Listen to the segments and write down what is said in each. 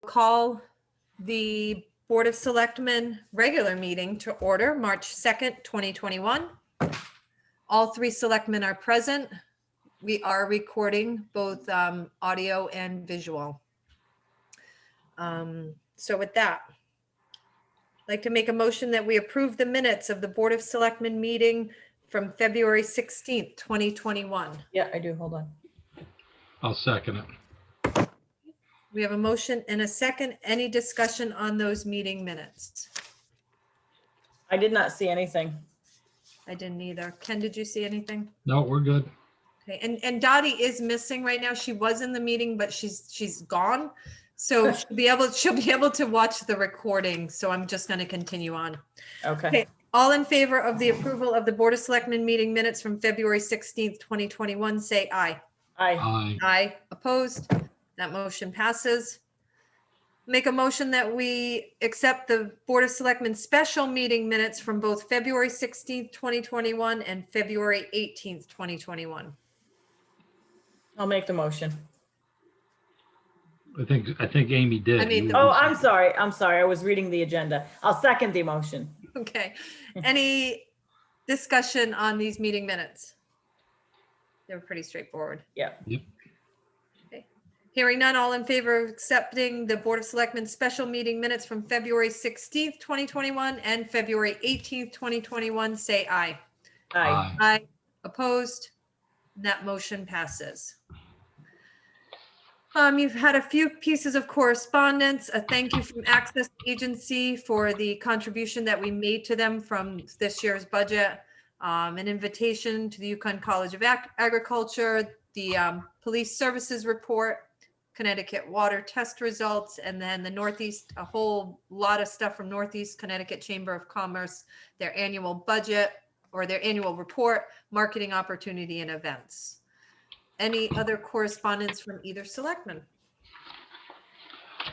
Call the Board of Selectmen regular meeting to order, March 2nd, 2021. All three selectmen are present. We are recording both audio and visual. So with that, I'd like to make a motion that we approve the minutes of the Board of Selectmen meeting from February 16th, 2021. Yeah, I do. Hold on. I'll second it. We have a motion and a second. Any discussion on those meeting minutes? I did not see anything. I didn't either. Ken, did you see anything? No, we're good. Okay, and Dottie is missing right now. She was in the meeting, but she's gone. So she'll be able to watch the recording. So I'm just going to continue on. Okay. All in favor of the approval of the Board of Selectmen meeting minutes from February 16th, 2021, say aye. Aye. Aye. Aye. Opposed? That motion passes. Make a motion that we accept the Board of Selectmen special meeting minutes from both February 16th, 2021 and February 18th, 2021. I'll make the motion. I think Amy did. I made the- Oh, I'm sorry. I was reading the agenda. I'll second the motion. Okay. Any discussion on these meeting minutes? They were pretty straightforward. Yeah. Yep. Okay. Hearing none, all in favor of accepting the Board of Selectmen special meeting minutes from February 16th, 2021 and February 18th, 2021, say aye. Aye. Aye. Opposed? That motion passes. You've had a few pieces of correspondence. A thank you from Access Agency for the contribution that we made to them from this year's budget. An invitation to the Yukon College of Agriculture, the police services report, Connecticut water test results, and then the Northeast, a whole lot of stuff from Northeast Connecticut Chamber of Commerce, their annual budget or their annual report, marketing opportunity and events. Any other correspondence from either selectman?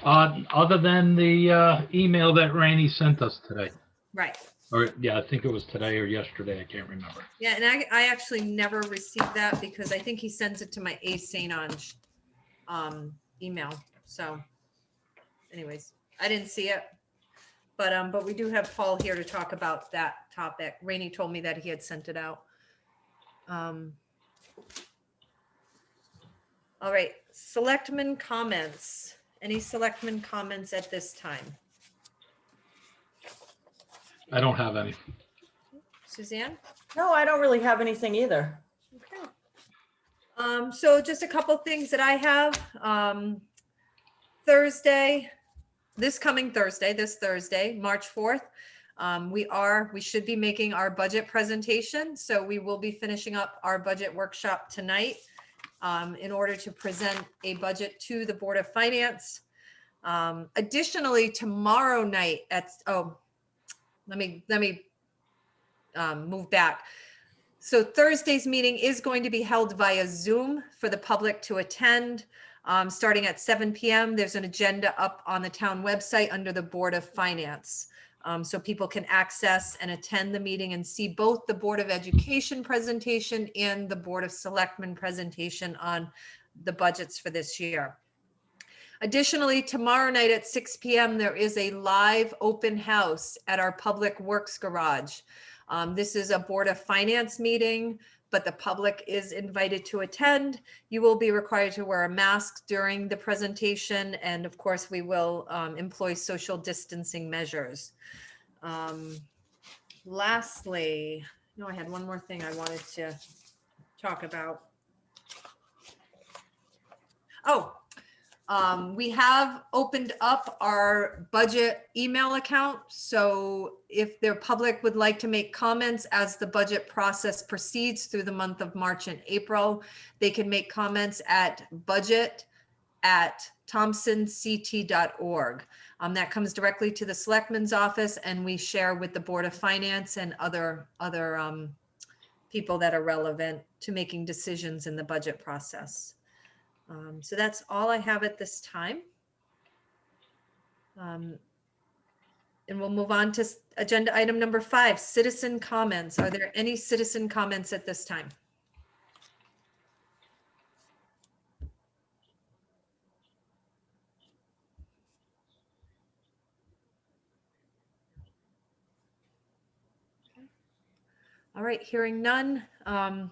Other than the email that Rainey sent us today, Right. or yeah, I think it was today or yesterday. I can't remember. Yeah, and I actually never received that because I think he sends it to my A. St. Ange email. So anyways, I didn't see it. But we do have Paul here to talk about that topic. Rainey told me that he had sent it out. All right, selectmen comments. Any selectmen comments at this time? I don't have any. Suzanne? No, I don't really have anything either. Okay. So just a couple things that I have. Thursday, this Thursday, March 4th, we should be making our budget presentation. So we will be finishing up our budget workshop tonight in order to present a budget to the Board of Finance. Additionally, tomorrow night let me move back. So Thursday's meeting is going to be held via Zoom for the public to attend. Starting at 7 p.m. There's an agenda up on the town website under the Board of Finance. So people can access and attend the meeting and see both the Board of Education presentation and the Board of Selectmen presentation on the budgets for this year. Additionally, tomorrow night at 6 p.m. there is a live open house at our Public Works Garage. This is a Board of Finance meeting, but the public is invited to attend. You will be required to wear a mask during the presentation. And of course, we will employ social distancing measures. Lastly, I had one more thing I wanted to talk about. We have opened up our budget email account. So if the public would like to make comments as the budget process proceeds through the month of March and April, they can make comments at budget@thompsonct.org. That comes directly to the Selectmen's office, and we share with the Board of Finance and other people that are relevant to making decisions in the budget process. So that's all I have at this time. And we'll move on to agenda item number 5, citizen comments. Are there any citizen comments at this time? All right, hearing none. Can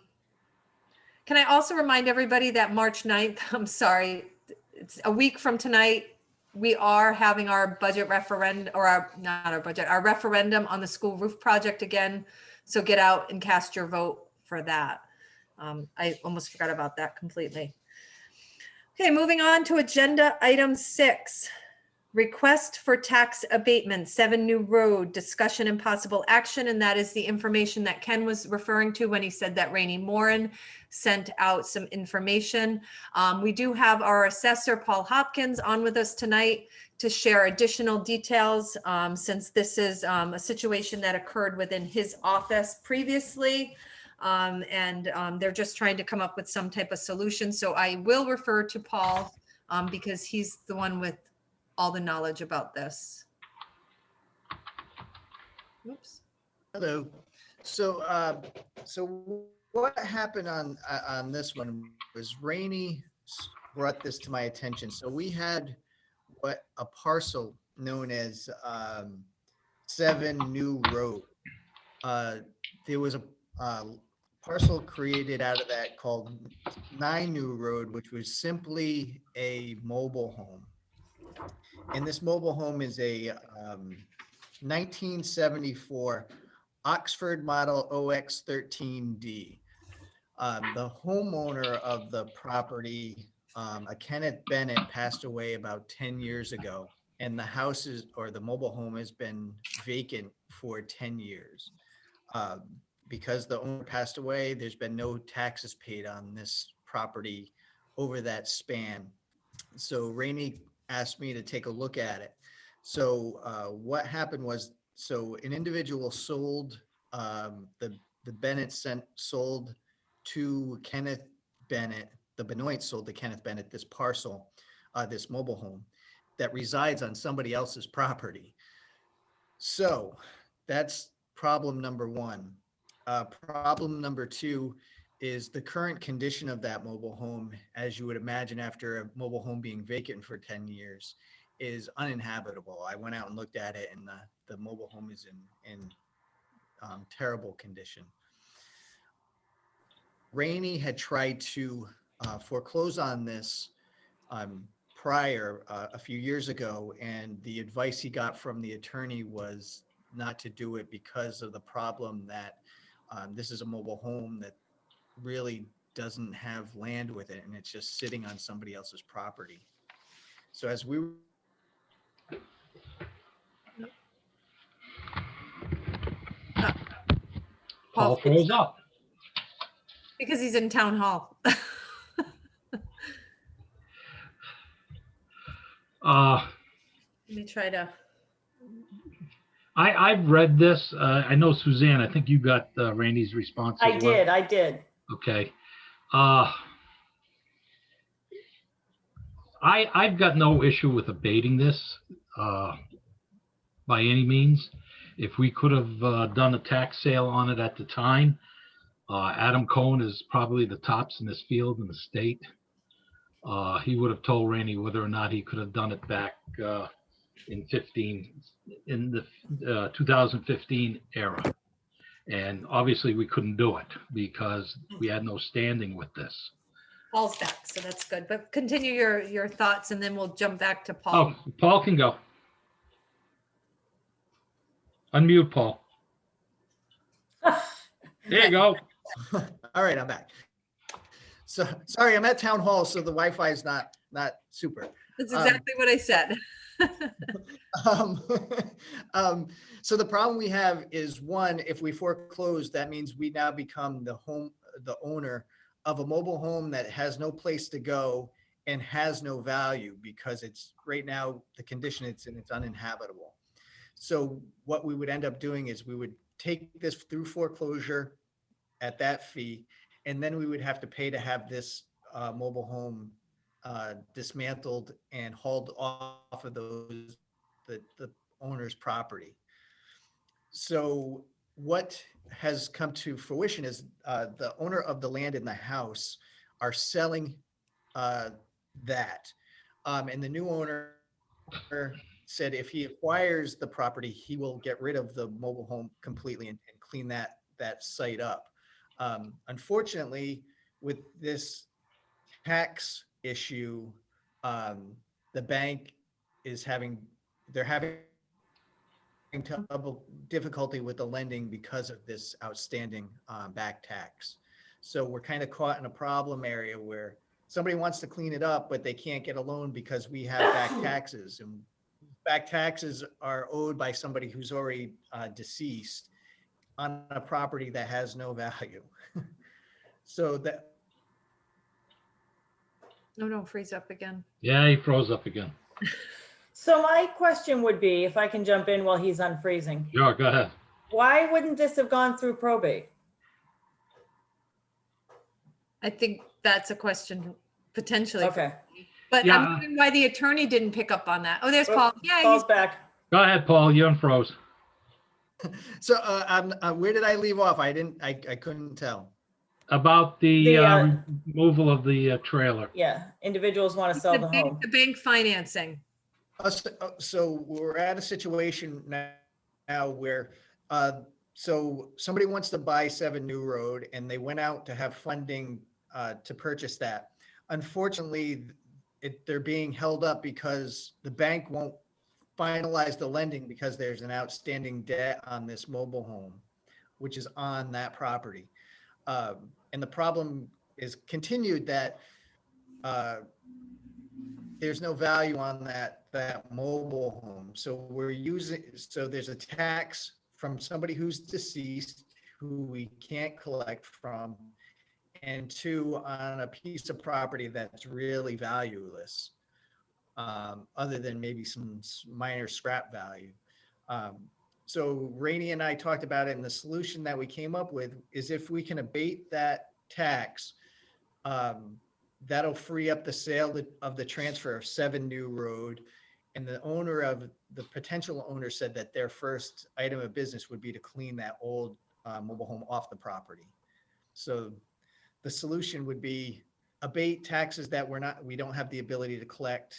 I also remind everybody that March 9th, I'm sorry, it's a week from tonight, we are having our budget referendum, or not our budget, our referendum on the school roof project again. So get out and cast your vote for that. I almost forgot about that completely. Okay, moving on to agenda item 6. Request for tax abatement, 7 New Road, discussion and possible action. And that is the information that Ken was referring to when he said that Rainey Moran sent out some information. We do have our assessor, Paul Hopkins, on with us tonight to share additional details, since this is a situation that occurred within his office previously. They're just trying to come up with some type of solution. So I will refer to Paul because he's the one with all the knowledge about this. Oops. Hello. So what happened on this one was Rainey brought this to my attention. So we had a parcel known as 7 New Road. There was a parcel created out of that called 9 New Road, which was simply a mobile home. And this mobile home is a 1974 Oxford model OX13D. The homeowner of the property, a Kenneth Bennett, passed away about 10 years ago, and the house or the mobile home has been vacant for 10 years. Because the owner passed away, there's been no taxes paid on this property over that span. So Rainey asked me to take a look at it. So what happened was, so an individual sold, the Bennett sold to Kenneth Bennett, the Benoit sold to Kenneth Bennett this parcel, this mobile home that resides on somebody else's property. So that's problem number 1. Problem number 2 is the current condition of that mobile home, as you would imagine after a mobile home being vacant for 10 years, is uninhabitable. I went out and looked at it, and the mobile home is in terrible condition. Rainey had tried to foreclose on this prior, a few years ago, and the advice he got from the attorney was not to do it because of the problem that this is a mobile home that really doesn't have land with it, and it's just sitting on somebody else's property. So as we Paul froze up. Because he's in town hall. Let me try to. I've read this. I know Suzanne, I think you got Randy's response as well. I did. Okay. I've got no issue with abating this by any means. If we could have done a tax sale on it at the time, Adam Cohn is probably the tops in this field in the state. He would have told Randy whether or not he could have done it back in the 2015 era. And obviously we couldn't do it because we had no standing with this. Paul's back, so that's good. But continue your thoughts, and then we'll jump back to Paul. Oh, Paul can go. Unmute Paul. There you go. all right, I'm back. So sorry, I'm at town hall, so the Wi-Fi is not super. That's exactly what I said. So the problem we have is, one, if we foreclose, that means we now become the owner of a mobile home that has no place to go and has no value because it's right now the condition it's in, it's uninhabitable. So what we would end up doing is we would take this through foreclosure at that fee, and then we would have to pay to have this mobile home dismantled and hauled off of the owner's property. So what has come to fruition is the owner of the land in the house are selling that. And the new owner said if he acquires the property, he will get rid of the mobile home completely and clean that that site up. Unfortunately, with this tax issue, the bank is they're having difficulty with the lending because of this outstanding back tax. So we're kind of caught in a problem area where somebody wants to clean it up, but they can't get a loan because we have back taxes, and back taxes are owed by somebody who's already deceased on a property that has no value. So that, No, freeze up again. Yeah, he froze up again. So my question would be, if I can jump in while he's unfreezing, Sure, go ahead. why wouldn't this have gone through probate? I think that's a question potentially. Okay. But Yeah. I'm wondering why the attorney didn't pick up on that. Oh, there's Oh, Paul. Yeah, Paul's back. Go ahead, Paul, you unfroze. so where did I leave off? I couldn't tell. About the The, removal of the trailer. Yeah, individuals want to sell the home. the bank financing. So we're at a situation now where, so somebody wants to buy 7 New Road and they went out to have funding to purchase that. Unfortunately, they're being held up because the bank won't finalize the lending because there's an outstanding debt on this mobile home, which is on that property. And the problem is continued that there's no value on that mobile home. So so there's a tax from somebody who's deceased who we can't collect from, and 2, on a piece of property that's really valueless, other than maybe some minor scrap value. So Rainey and I talked about it, and the solution that we came up with is if we can abate that tax, that'll free up the sale of the transfer of 7 New Road. And the potential owner said that their first item of business would be to clean that old mobile home off the property. So the solution would be abate taxes that we don't have the ability to collect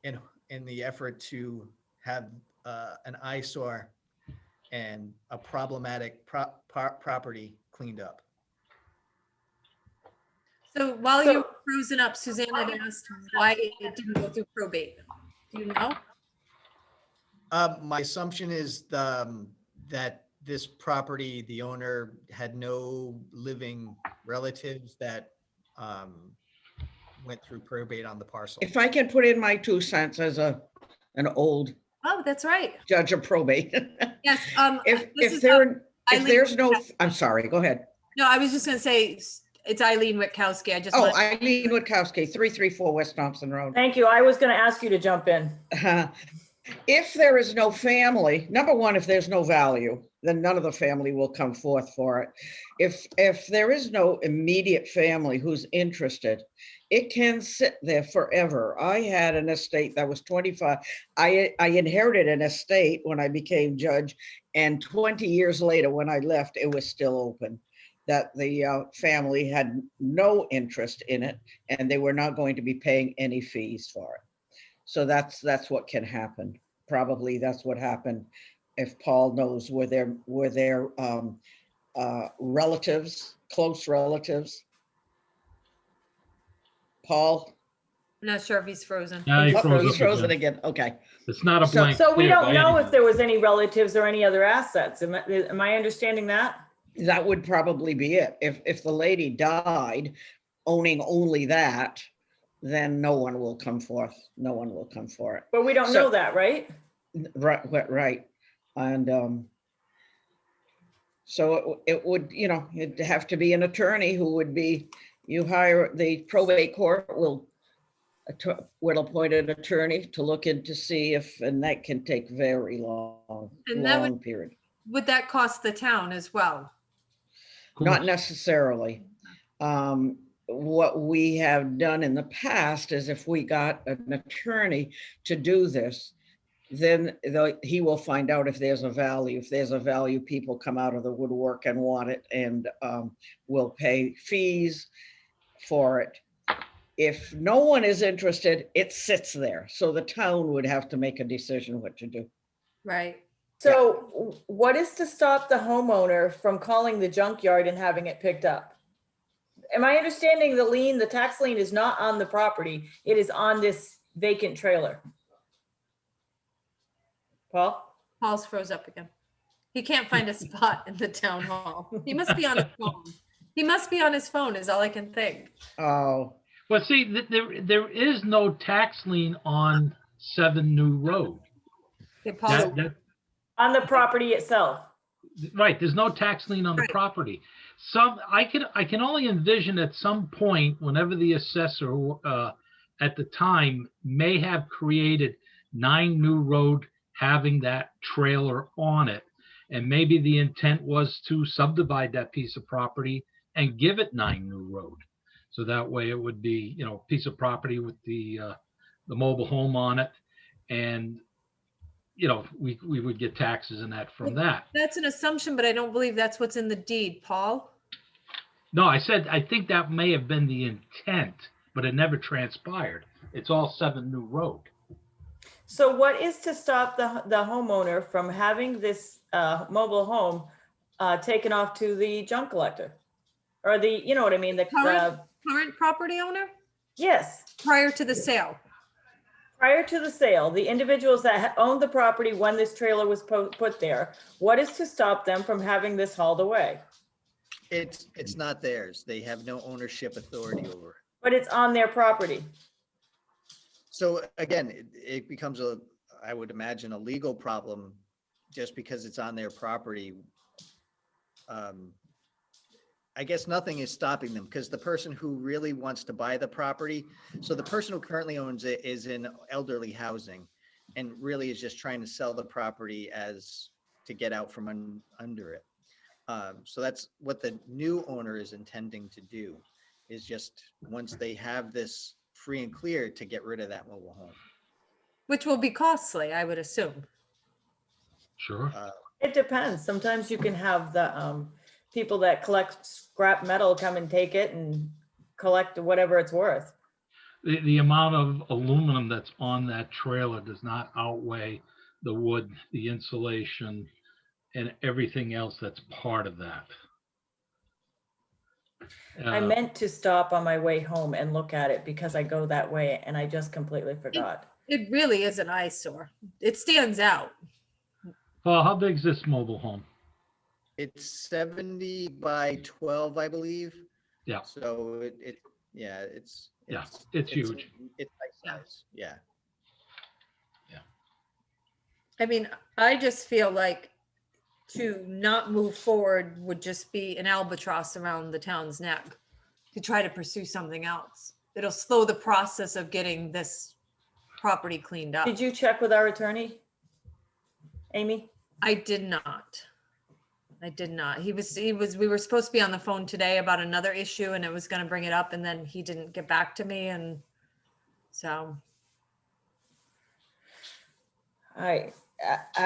in the effort to have an eyesore and a problematic property cleaned up. So while you were frozen up, Suzanne had asked why it didn't go through probate. Do you know? My assumption is that this property, the owner had no living relatives that went through probate on the parcel. If I can put in my 2 cents as an old Oh, that's right. judge of probate. Yes. If there's no, I'm sorry, go ahead. No, I was just going to say it's Eileen Witkowski. I just Oh, want Eileen Witkowski, 334 West Thompson Road. Thank you. I was going to ask you to jump in. If there is no family, number one, if there's no value, then none of the family will come forth for it. If there is no immediate family who's interested, it can sit there forever. I had an estate that was 25. I inherited an estate when I became judge, and 20 years later, when I left, it was still open. That the family had no interest in it, and they were not going to be paying any fees for it. So that's what can happen. Probably that's what happened. If Paul knows, were there relatives, close relatives? Paul? I'm not sure if he's frozen. Yeah, he Oh, froze he's up frozen again. again. Okay. It's not a So- blank. So we slate don't by know any if there was any relatives or any other assets. Am I understanding that? That would probably be it. If the lady died owning only that, then no one will come forth. No one will come for it. But we don't So- know that, right? Right. And so it would, it'd have to be an attorney who would be, you hire, the probate court will appoint an attorney to look in to see if, and that can take very long, And that long period. Would that cost the town as well? Not necessarily. What we have done in the past is if we got an attorney to do this, then he will find out if there's a value. If there's a value, people come out of the woodwork and want it, and will pay fees for it. If no one is interested, it sits there. So the town would have to make a decision what to do. Right. So what is to stop the homeowner from calling the junkyard and having it picked up? Am I understanding the tax lien is not on the property, it is on this vacant trailer? Paul? Paul's froze up again. He can't find a spot in the town hall. He must be on his phone. He must be on his phone is all I can think. Oh, Well, see, there is no tax lien on 7 New Road. Okay, Paul, On the property itself? Right, there's no tax lien on the Right. property. I can only envision at some point, whenever the assessor, at the time, may have created 9 New Road having that trailer on it. And maybe the intent was to subdivide that piece of property and give it 9 New Road. So that way it would be, a piece of property with the mobile home on it. And, we would get taxes and that from that. that's an assumption, but I don't believe that's what's in the deed, Paul. No, I said, I think that may have been the intent, but it never transpired. It's all 7 New Road. So what is to stop the homeowner from having this mobile home taken off to the junk collector? Or you know what I mean? Current property owner Yes, prior to the sale. prior to the sale, the individuals that owned the property when this trailer was put there, what is to stop them from having this hauled away? It's not theirs. They have no ownership authority over it. But it's on their property. So again, it becomes I would imagine, a legal problem just because it's on their property. I guess nothing is stopping them because the person who really wants to buy the property, so the person who currently owns it is in elderly housing and really is just trying to sell the property to get out from under it. So that's what the new owner is intending to do, is just once they have this free and clear to get rid of that mobile home. Which will be costly, I would assume. Sure. It depends. Sometimes you can have the people that collect scrap metal come and take it and collect whatever it's worth. The amount of aluminum that's on that trailer does not outweigh the wood, the insulation, and everything else that's part of that. I meant to stop on my way home and look at it because I go that way and I just completely forgot. It really is an eyesore. It stands out. Paul, how big is this mobile home? It's 70 by 12, I believe. Yeah. So it's huge. It's nice size. Yeah. I mean, I just feel like to not move forward would just be an albatross around the town's neck to try to pursue something else. It'll slow the process of getting this property cleaned up. Did you check with our attorney, Amy? I did not. We were supposed to be on the phone today about another issue and it was going to bring it up and then he didn't get back to me. And so. I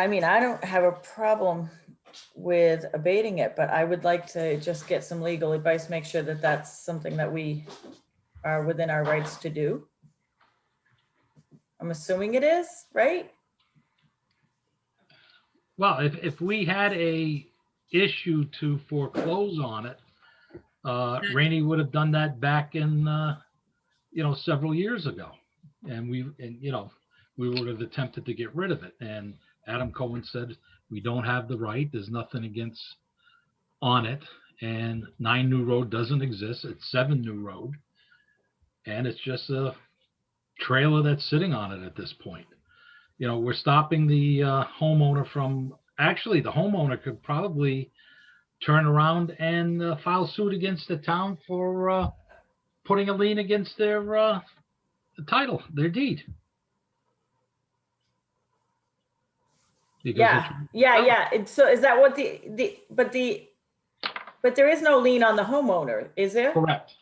mean, I don't have a problem with abating it, but I would like to just get some legal advice, make sure that that's something that we are within our rights to do. I'm assuming it is, right? Well, if we had a issue to foreclose on it, Rainey would have done that back in, several years ago. And we would have attempted to get rid of it. And Adam Cohen said, we don't have the right, there's nothing against on it. And 9 New Road doesn't exist, it's 7 New Road. And it's just a trailer that's sitting on it at this point. We're stopping the homeowner from, actually the homeowner could probably turn around and file suit against the town for putting a lien against their title, their deed. Yeah. So is that what but there is no lien on the homeowner, is there? Correct.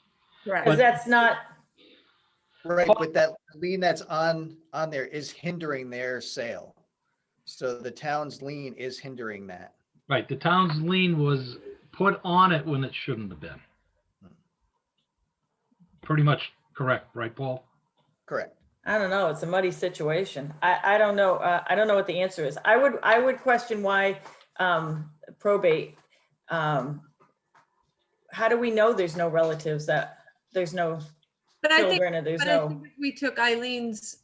Right. Because that's not, Right, but that lien that's on there is hindering their sale. So the town's lien is hindering that. Right, the town's lien was put on it when it shouldn't have been. Pretty much correct, right, Paul? Correct. I don't know. It's a muddy situation. I don't know. I don't know what the answer is. I would question why probate. How do we know there's no relatives, that there's no But I think, children, and there's but I no, think if we took Eileen's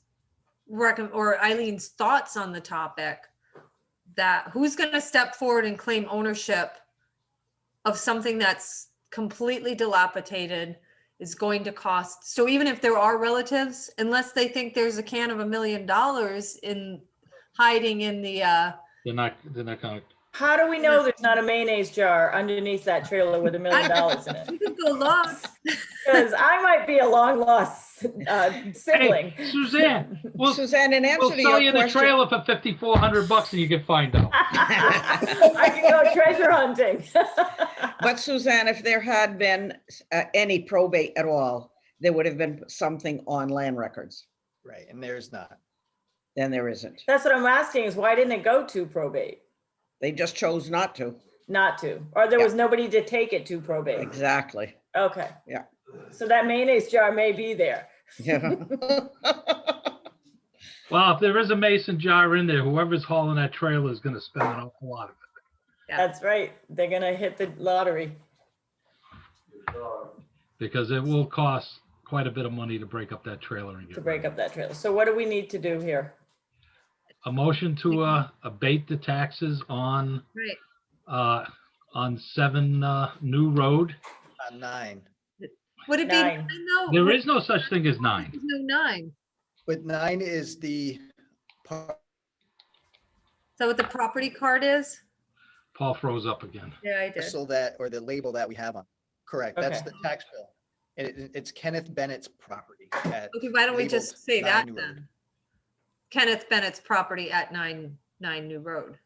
or Eileen's thoughts on the topic, that who's going to step forward and claim ownership of something that's completely dilapidated, is going to cost. So even if there are relatives, unless they think there's a can of $1 million in hiding in the, They're not gonna, how do we know there's not a mayonnaise jar underneath that trailer with $1 million in it? you could go look. Because I might be a long lost sibling. hey, Suzanne, we'll Suzanne, in answer we'll to sell your you the question, trailer for $5,400 and you can find out. I can go treasure hunting. but Suzanne, if there had been any probate at all, there would have been something on land records. Right, and there's not. Then there isn't. That's what I'm asking, is why didn't it go to probate? They just chose not to. Not to, or there was nobody to take it to probate. Exactly. Okay. Yeah. So that mayonnaise jar may be there. Yeah. Well, if there is a mason jar in there, whoever's hauling that trailer is gonna spend an awful lot of it. Yeah. That's right. They're gonna hit the lottery. Because it will cost quite a bit of money to break up that trailer and To get break rid of up that trailer. So what do we need to do here? it. A motion to abate the taxes on Right. 7 New Road. On 9. Would it be 9. 9 though? There is no such thing as 9. There's no 9. But 9 is the part. Is that what the property card is? Paul froze up again. Yeah, I did. parcel that, or the label that we have on. Correct, that's Okay. the tax bill. And it's Kenneth Bennett's property. Okay, why don't we just labeled say 9 that New Road. then? Kenneth Bennett's property at 9 New Road.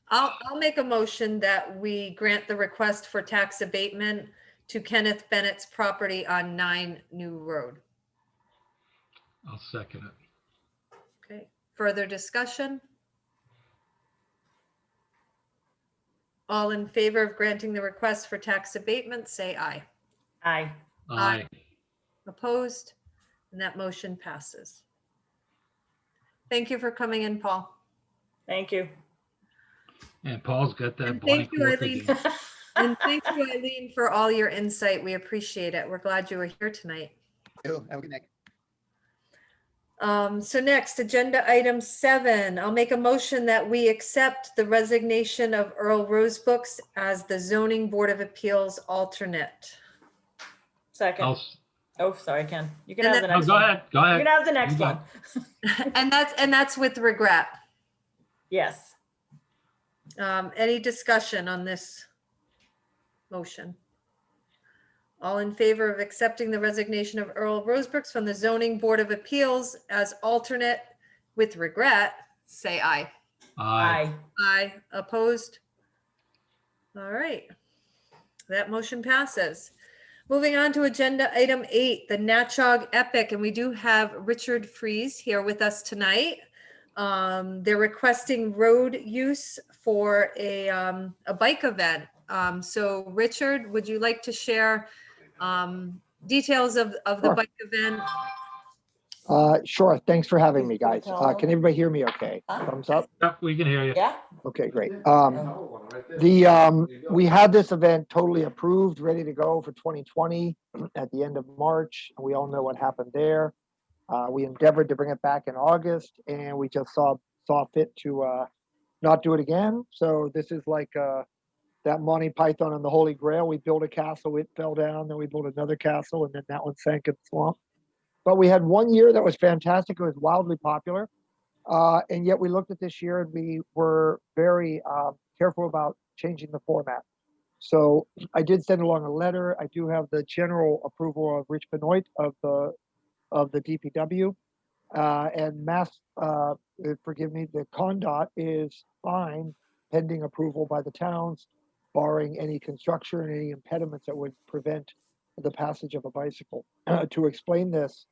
I'll make a motion that we grant the request for tax abatement to Kenneth Bennett's property on 9 New Road. I'll second it. Okay, further discussion? All in favor of granting the request for tax abatement, say aye. Aye. Aye. Opposed? And that motion passes. Thank you for coming in, Paul. Thank you. And Paul's got that And blank thank you, book Eileen. again. And thank you, Eileen, for all your insight. We appreciate it. We're glad you were here tonight. Oh, have a good night. So next, agenda item 7. I'll make a motion that we accept the resignation of Earl Rosebooks as the Zoning Board of Appeals alternate. Second. I'll s- Oh, sorry, Ken. You can And have the Oh, next go one. ahead, go You ahead. can have the next You one. got And that's with regret. Yes. Any discussion on this motion? All in favor of accepting the resignation of Earl Rosebooks from the Zoning Board of Appeals as alternate with regret, say aye. Aye. Aye. Opposed? All right. That motion passes. Moving on to agenda item 8, the Natchog Epic, and we do have Richard Fries here with us tonight. They're requesting road use for a bike event. So Richard, would you like to share details of the Sure. bike event? Sure. Thanks for having me, Can you guys. tell them? Can everybody hear me okay? Huh? Thumbs up? Yep, we can hear you. Yeah? Okay, great. We had this event totally approved, ready to go for 2020 at the end of March. We all know what happened there. We endeavored to bring it back in August and we just saw fit to not do it again. So this is like that Monty Python and the Holy Grail. We built a castle, it fell down, then we built another castle, and then that one sank in the swamp. But we had one year that was fantastic. It was wildly popular. And yet we looked at this year and we were very careful about changing the format. So I did send along a letter. I do have the general approval of Rich Benoit of the DPW. And forgive me, the CONDOT is fine pending approval by the towns, barring any construction and any impediments that would prevent the passage of a bicycle. To explain this,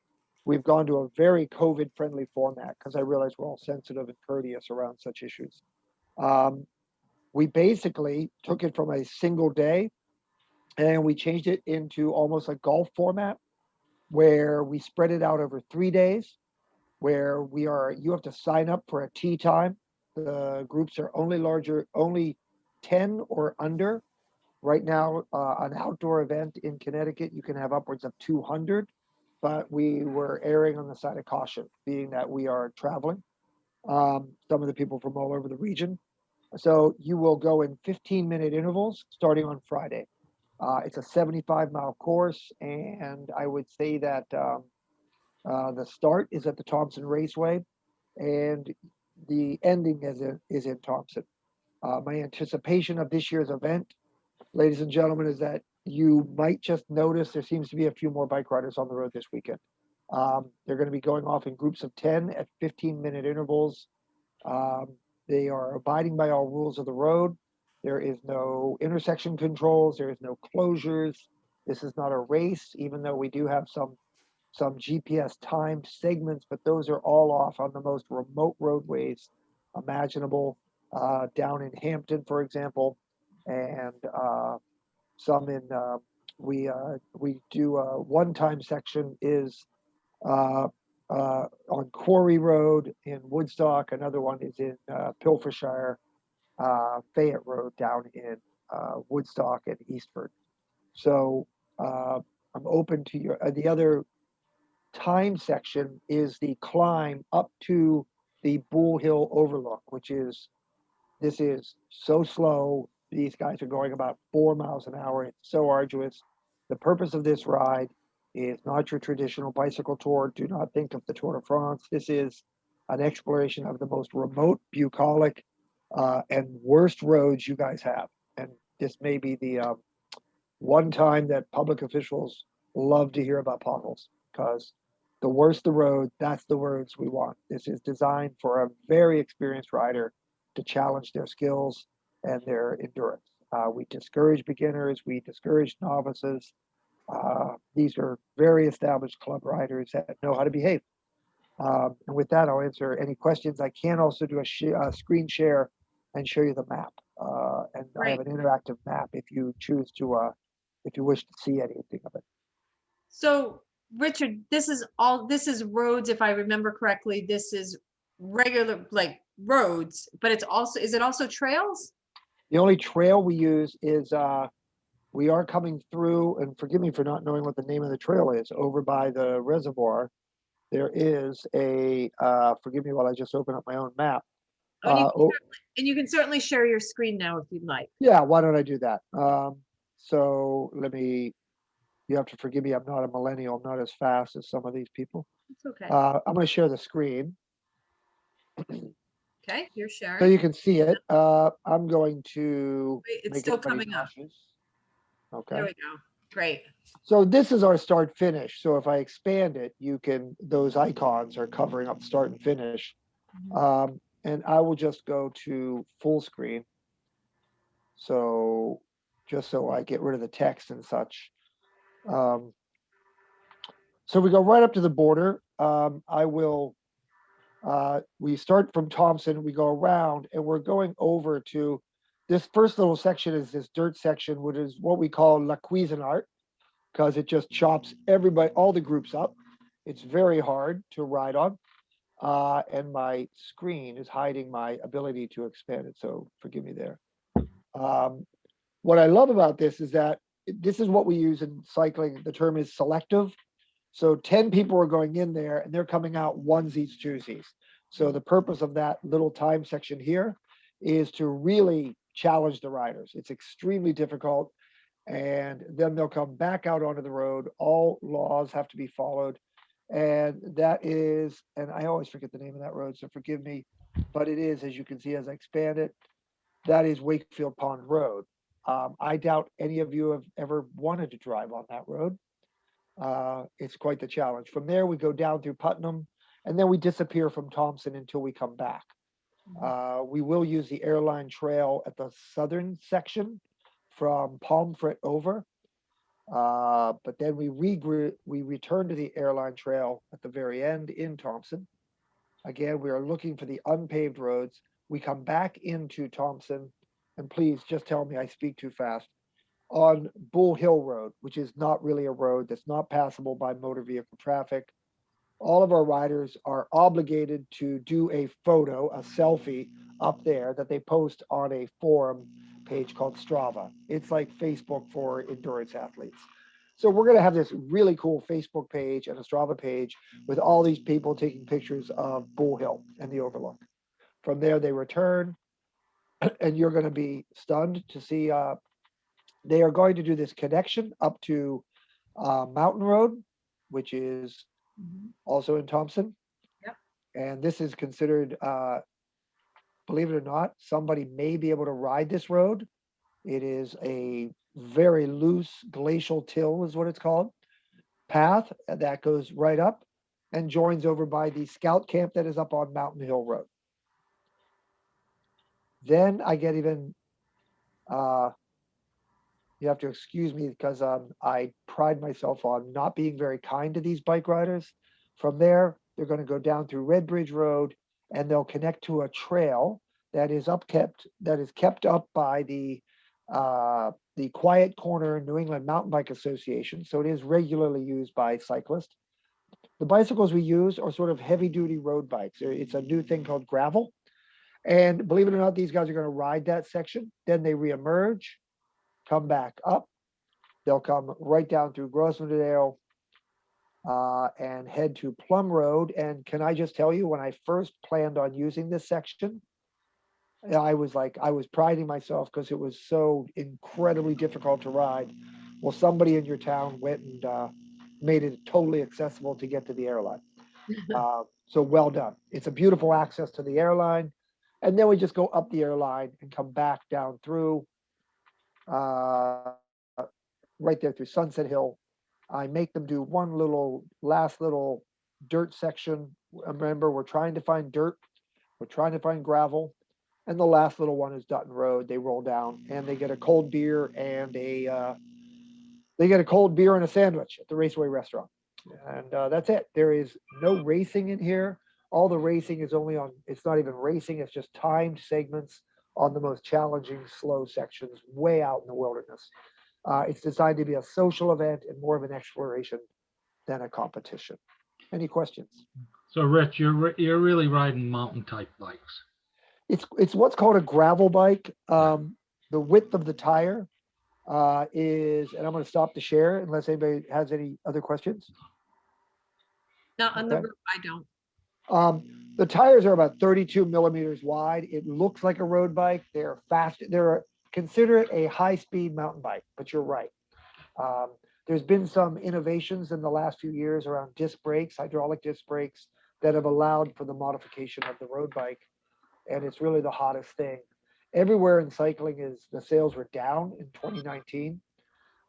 we've gone to a very COVID-friendly format because I realize we're all sensitive and courteous around such issues. We basically took it from a single day and we changed it into almost a golf format. where we spread it out over 3 days, where you have to sign up for a tea time. The groups are only larger, only 10 or under. Right now, an outdoor event in Connecticut, you can have upwards of 200, but we were erring on the side of caution, being that we are traveling. Some of the people from all over the region. So you will go in 15-minute intervals starting on Friday. It's a 75-mile course, and I would say that the start is at the Thompson Raceway, and the ending is in Thompson. My anticipation of this year's event, ladies and gentlemen, is that you might just notice there seems to be a few more bike riders on the road this weekend. They're going to be going off in groups of 10 at 15-minute intervals. They are abiding by all rules of the road. There is no intersection controls. There is no closures. This is not a race, even though we do have some GPS timed segments, but those are all off on the most remote roadways imaginable, down in Hampton, for example, and some in we do a one-time section is on Quarry Road in Woodstock. Another one is in Pilfershire, Fayette Road down in Woodstock and Eastford. So I'm open to the other time section is the climb up to the Bull Hill Overlook, this is so slow. These guys are going about 4 miles an hour. It's so arduous. The purpose of this ride is not your traditional bicycle tour. Do not think of the Tour de France. This is an exploration of the most remote, bucolic, and worst roads you guys have. And this may be the one time that public officials love to hear about potholes, because the worse the road, that's the roads we want. This is designed for a very experienced rider to challenge their skills and their endurance. We discourage beginners, we discourage novices. These are very established club riders that know how to behave. And with that, I'll answer any questions. I can also do a screen share and show you the map. And I have an interactive map if you choose to, if you wish to see anything of it. So Richard, this is roads, if I remember correctly, this is regular, like roads, but is it also trails? The only trail we use is we are coming through, and forgive me for not knowing what the name of the trail is, over by the reservoir. There is forgive me while I just open up my own map. And you can certainly share your screen now if you'd like. Yeah, why don't I do that? So you have to forgive me, I'm not a millennial, I'm not as fast as some of these people. It's okay. I'm going to share the screen. Okay, you're sharing. So you can see it. I'm going to It's make still everybody coming up. nauseous. Okay. There we go. Great. So this is our start finish. So if I expand it, those icons are covering up start and finish. And I will just go to full screen. So just so I get rid of the text and such. So we go right up to the border. We start from Thompson, we go around, and we're going over to this first little section is this dirt section, which is what we call La Cuisinart, because it just chops all the groups up. It's very hard to ride on. And my screen is hiding my ability to expand it, so forgive me there. What I love about this is that this is what we use in cycling. The term is selective. So 10 people are going in there and they're coming out onesies, twosies. So the purpose of that little time section here is to really challenge the riders. It's extremely difficult. And then they'll come back out onto the road. All laws have to be followed. And I always forget the name of that road, so forgive me, but it is, as you can see, as I expand it, that is Wakefield Pond Road. I doubt any of you have ever wanted to drive on that road. It's quite the challenge. From there, we go down through Putnam, and then we disappear from Thompson until we come back. We will use the airline trail at the southern section from Pomfret over. But then we return to the airline trail at the very end in Thompson. Again, we are looking for the unpaved roads. We come back into Thompson, and please just tell me I speak too fast. on Bull Hill Road, which is not really a road, that's not passable by motor vehicle traffic. All of our riders are obligated to do a photo, a selfie up there that they post on a forum page called Strava. It's like Facebook for endurance athletes. So we're going to have this really cool Facebook page and a Strava page with all these people taking pictures of Bull Hill and the overlook. From there, they return, and you're going to be stunned to see they are going to do this connection up to Mountain Road, which is also in Thompson. Yep. And this is considered, believe it or not, somebody may be able to ride this road. It is a very loose glacial till is what it's called, path that goes right up and joins over by the scout camp that is up on Mountain Hill Road. Then I get even, you have to excuse me because I pride myself on not being very kind to these bike riders. From there, they're going to go down through Red Bridge Road and they'll connect to a trail that is kept up by the Quiet Corner New England Mountain Bike Association. So it is regularly used by cyclists. The bicycles we use are sort of heavy duty road bikes. It's a new thing called gravel. And believe it or not, these guys are going to ride that section. Then they reemerge, come back up. They'll come right down through Grosvenordale and head to Plum Road. And can I just tell you, when I first planned on using this section, I was priding myself because it was so incredibly difficult to ride. Well, somebody in your town went and made it totally accessible to get to the airline. So well done. It's a beautiful access to the airline. And then we just go up the airline and come back down through right there through Sunset Hill. I make them do one last little dirt section. Remember, we're trying to find dirt. We're trying to find gravel. And the last little one is Dutton Road. They roll down and they get a cold beer and a sandwich at the Raceway restaurant. And that's it. There is no racing in here. All the racing is it's not even racing. It's just timed segments on the most challenging, slow sections way out in the wilderness. It's designed to be a social event and more of an exploration than a competition. Any questions? So Rich, you're really riding mountain type bikes. It's what's called a gravel bike. The width of the tire is, and I'm going to stop the share unless anybody has any other questions. Not on the Okay. roof, I don't. The tires are about 32 millimeters wide. It looks like a road bike. They're fast. Consider it a high-speed mountain bike, but you're right. There's been some innovations in the last few years around disc brakes, hydraulic disc brakes, that have allowed for the modification of the road bike. And it's really the hottest thing. Everywhere in cycling the sales were down in 2019,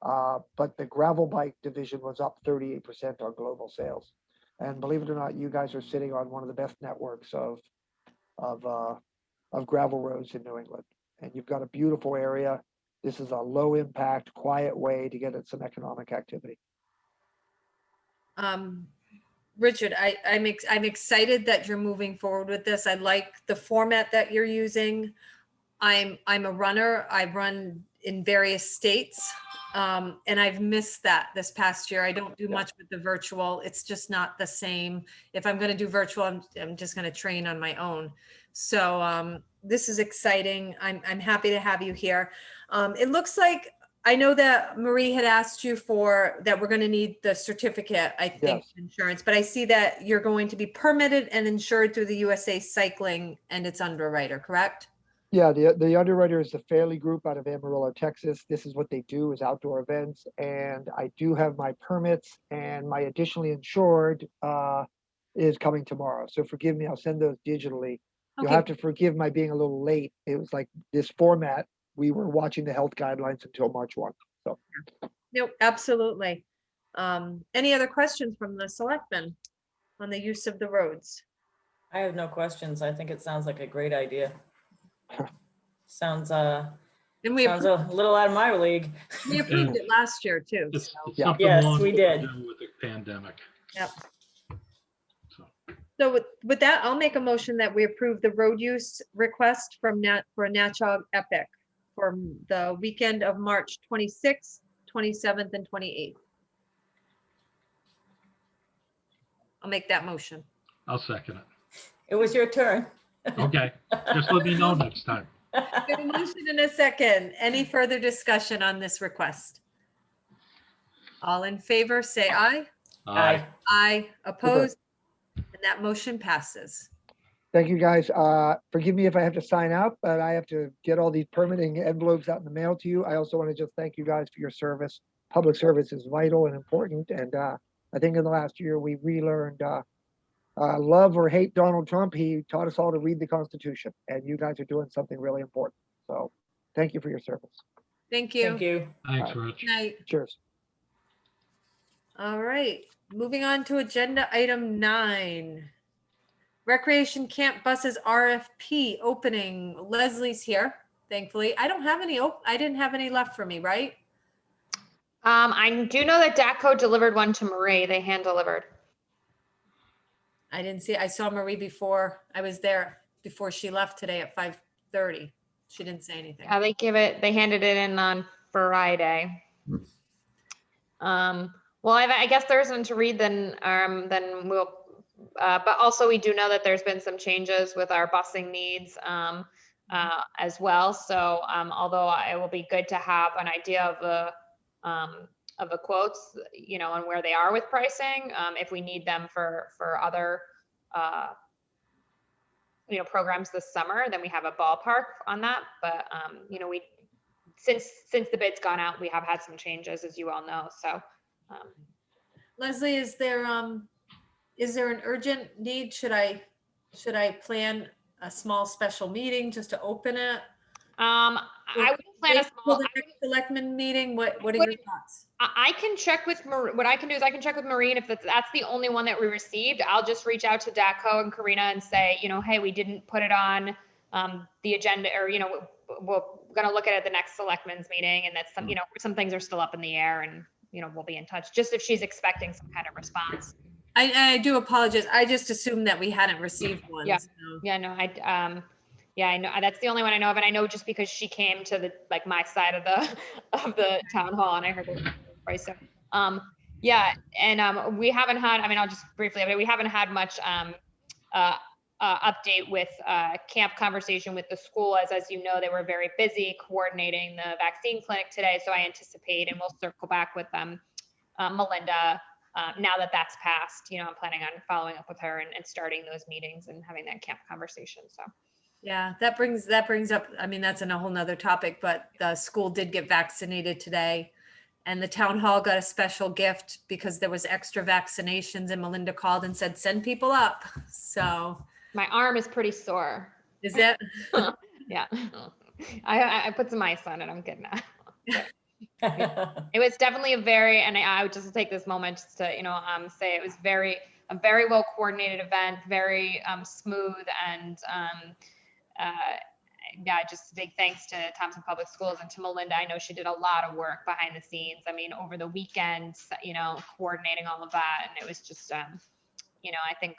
but the gravel bike division was up 38% on global sales. And believe it or not, you guys are sitting on one of the best networks of gravel roads in New England. And you've got a beautiful area. This is a low impact, quiet way to get at some economic activity. Richard, I'm excited that you're moving forward with this. I like the format that you're using. I'm a runner. I run in various states. And I've missed that this past year. I don't do much with the virtual. It's just not the same. If I'm going to do virtual, I'm just going to train on my own. So this is exciting. I'm happy to have you here. It looks like, I know that Marie had asked you that we're going to need the certificate, I think, Yes. insurance, but I see that you're going to be permitted and insured through the USA Cycling and its underwriter, correct? Yeah, the underwriter is the Fairley Group out of Amarillo, Texas. This is what they do, is outdoor events. And I do have my permits, and my additionally insured is coming tomorrow. So forgive me, I'll send those digitally. You'll Okay. have to forgive my being a little late. It was like this format. We were watching the health guidelines until March 1. So Nope, absolutely. Any other questions from the selectmen on the use of the roads? I have no questions. I think it sounds like a great idea. Sounds And we sounds a little out of my league. approved it last year too. It's So. Yeah. something Yes, long we did. overdue with the pandemic. Yep. So, So with that, I'll make a motion that we approve the road use request for Natchog Epic. for the weekend of March 26th, 27th, and 28th. I'll make that motion. I'll second it. It was your turn. Okay, just let me know next time. Got a motion in a second. Any further discussion on this request? All in favor, say aye. Aye. Aye, opposed, and that motion passes. Thank you, guys. Forgive me if I have to sign out, but I have to get all these permitting envelopes out in the mail to you. I also want to just thank you guys for your service. Public service is vital and important, and I think in the last year, we relearned love or hate Donald Trump. He taught us all to read the Constitution, and you guys are doing something really important. So thank you for your service. Thank you. Thank you. Thanks, Rich. Night. Cheers. All right, moving on to agenda item 9. Recreation camp buses RFP opening. Leslie's here, thankfully. I don't have any, I didn't have any left for me, right? I do know that DACO delivered one to Marie. They hand delivered. I didn't see, I saw Marie before, I was there before she left today at 5:30. She didn't say anything. Yeah, they handed it in on Friday. Well, I guess there isn't to read, then we'll, but also we do know that there's been some changes with our busing needs as well. So although it will be good to have an idea of the quotes, you know, and where they are with pricing, if we need them for other, you know, programs this summer, then we have a ballpark on that. But, you know, since the bid's gone out, we have had some changes, as you all know. So, Leslie, is there an urgent need? Should I plan a small special meeting just to open it? I would plan a Wait till small. the next selectmen meeting. What are your thoughts? I can check with what I can do is I can check with Maureen if that's the only one that we received. I'll just reach out to DACO and Karina and say, you know, hey, we didn't put it on the agenda, or, you know, we're going to look at it at the next selectmen's meeting, and that's some, you know, some things are still up in the air, and, you know, we'll be in touch just if she's expecting some kind of response. I do apologize. I just assumed that we hadn't received one. Yeah. So. Yeah, no, yeah, I know that's the only one I know of, and I know just because she came to the my side of the town hall, and I heard the price. So, yeah, and we haven't had. I mean, I'll just briefly update. We haven't had much update with camp conversation with the school, as you know, they were very busy coordinating the vaccine clinic today. So I anticipate, and we'll circle back with Melinda. Now that that's passed, you know, I'm planning on following up with her and starting those meetings and having that camp conversation. So. Yeah, that brings up, I mean, that's in a whole nother topic, but the school did get vaccinated today, and the town hall got a special gift because there was extra vaccinations, and Melinda called and said, send people up. So. My arm is pretty sore. Is it? Yeah. I put some ice on it. I'm good now. It was definitely and I would just take this moment just to, you know, say it was a very well coordinated event, very smooth, and yeah, just a big thanks to Thompson Public Schools and to Melinda. I know she did a lot of work behind the scenes. I mean, over the weekend, you know, coordinating all of that, and it was just, you know, I think,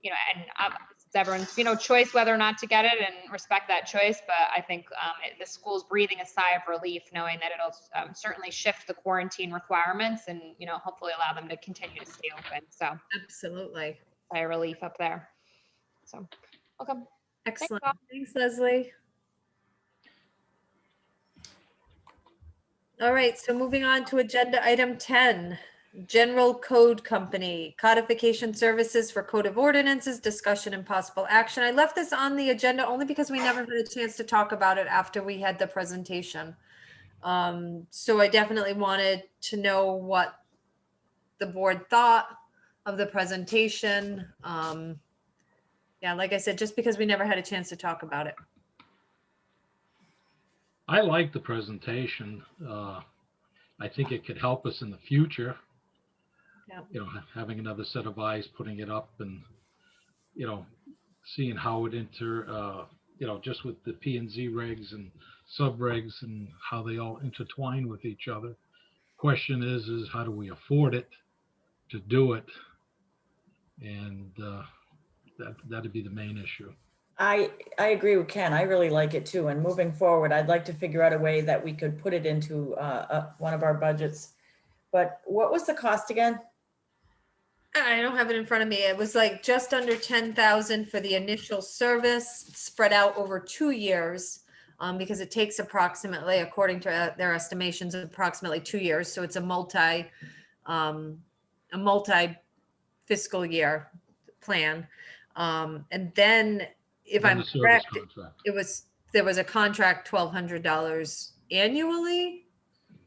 you know, and it's everyone's, you know, choice whether or not to get it, and respect that choice. But I think the school's breathing a sigh of relief, knowing that it'll certainly shift the quarantine requirements, and, you know, hopefully allow them to continue to stay open. So Absolutely. sigh of relief up there. So, welcome. Excellent. Bob. Thanks, Leslie. All right, so moving on to agenda item 10, General Code Company, codification services for code of ordinances, discussion and possible action. I left this on the agenda only because we never had a chance to talk about it after we had the presentation. So I definitely wanted to know what the board thought of the presentation. Yeah, like I said, just because we never had a chance to talk about it. I like the presentation. I think it could help us in the future. Yeah. You know, having another set of eyes, putting it up, and, you know, seeing how it you know, just with the P&Z regs and sub regs and how they all intertwine with each other. Question is how do we afford it to do it? And that'd be the main issue. I agree with Ken. I really like it too. And moving forward, I'd like to figure out a way that we could put it into one of our budgets. But what was the cost again? I don't have it in front of me. It was like just under 10,000 for the initial service, spread out over 2 years. Because it takes approximately, according to their estimations, approximately 2 years. So it's a multi fiscal year plan. And then if Then I'm the service correct, contract. there was a contract $1,200 annually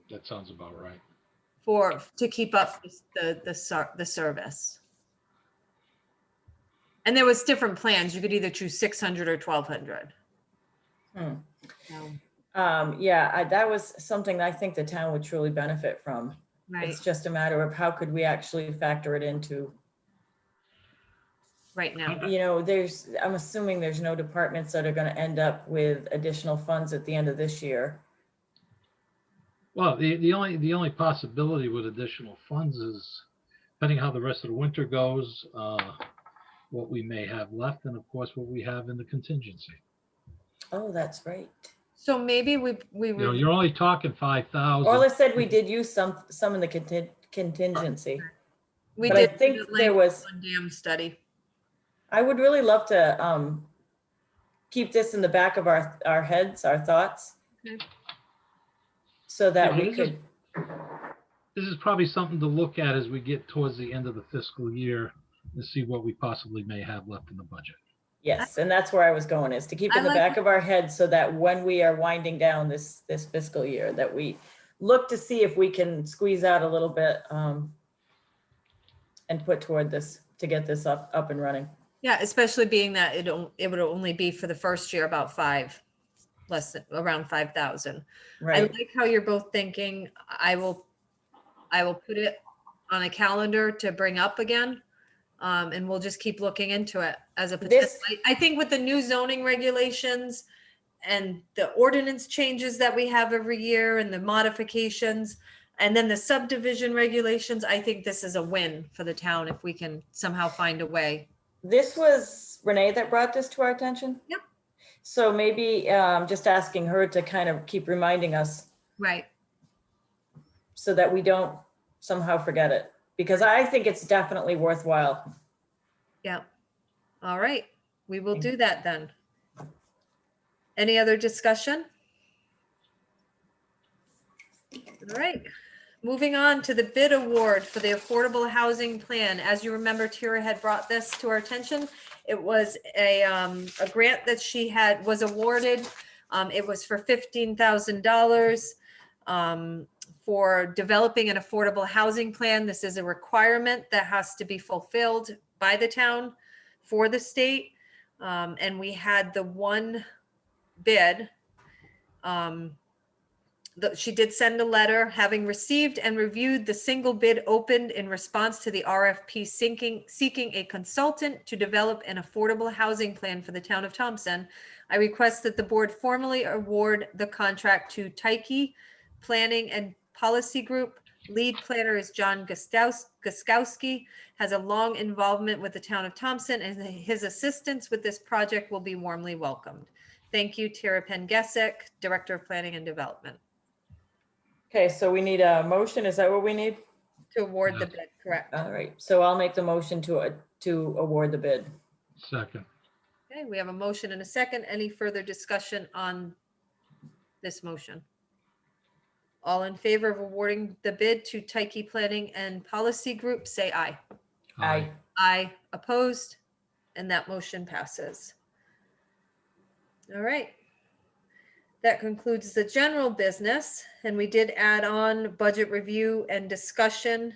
That sounds about right. to keep up the service. And there was different plans. You could either choose 600 or 1,200. Yeah, that was something that I think the town would truly benefit from. Right, It's just a matter of how could we actually factor it into, right now. I'm assuming there's no departments that are gonna end up with additional funds at the end of this year. Well, the only possibility with additional funds is depending how the rest of the winter goes, what we may have left, and of course, what we have in the contingency. Oh, that's right. So maybe we You're only talking 5,000. Orla said we did use some in the contingency. we but I did think the there was- one dam study. I would really love to keep this in the back of our heads, our thoughts. Okay. So that Yeah, we this is- could, This is probably something to look at as we get towards the end of the fiscal year to see what we possibly may have left in the budget. yes, and that's where I was going, is to keep I in the like back of our heads so that when we are winding down this fiscal year, that we look to see if we can squeeze out a little bit and put toward this to get this up and running. Yeah, especially being that it would only be for the first year about around 5,000. I Right. like how you're both thinking. I will put it on a calendar to bring up again. And we'll just keep looking into it as a potential. I think with the new zoning regulations and the ordinance changes that we have every year and the modifications, and then the subdivision regulations, I think this is a win for the town if we can somehow find a way. This was Renee that brought this to our attention? Yep. So maybe just asking her to kind of keep reminding us Right. so that we don't somehow forget it, because I think it's definitely worthwhile. Yeah. All right. We will do that then. Any other discussion? All right. Moving on to the bid award for the Affordable Housing Plan. As you remember, Tara had brought this to our attention. It was a grant that she was awarded. It was for $15,000 for developing an affordable housing plan. This is a requirement that has to be fulfilled by the town for the state. And we had the one bid. She did send a letter having received and reviewed the single bid opened in response to the RFP seeking a consultant to develop an affordable housing plan for the town of Thompson. I request that the board formally award the contract to Tyke Planning and Policy Group. Lead planner is John Guskowski, has a long involvement with the town of Thompson, and his assistance with this project will be warmly welcomed. Thank you, Tara Penn-Gesick, Director of Planning and Development. Okay, so we need a motion. Is that what we need? To award the bid, correct. All right, so I'll make the motion to award the bid. Second. Okay, we have a motion and a second. Any further discussion on this motion? All in favor of awarding the bid to Tyke Planning and Policy Group, say aye. Aye. Aye, opposed, and that motion passes. All right. That concludes the general business, and we did add on budget review and discussion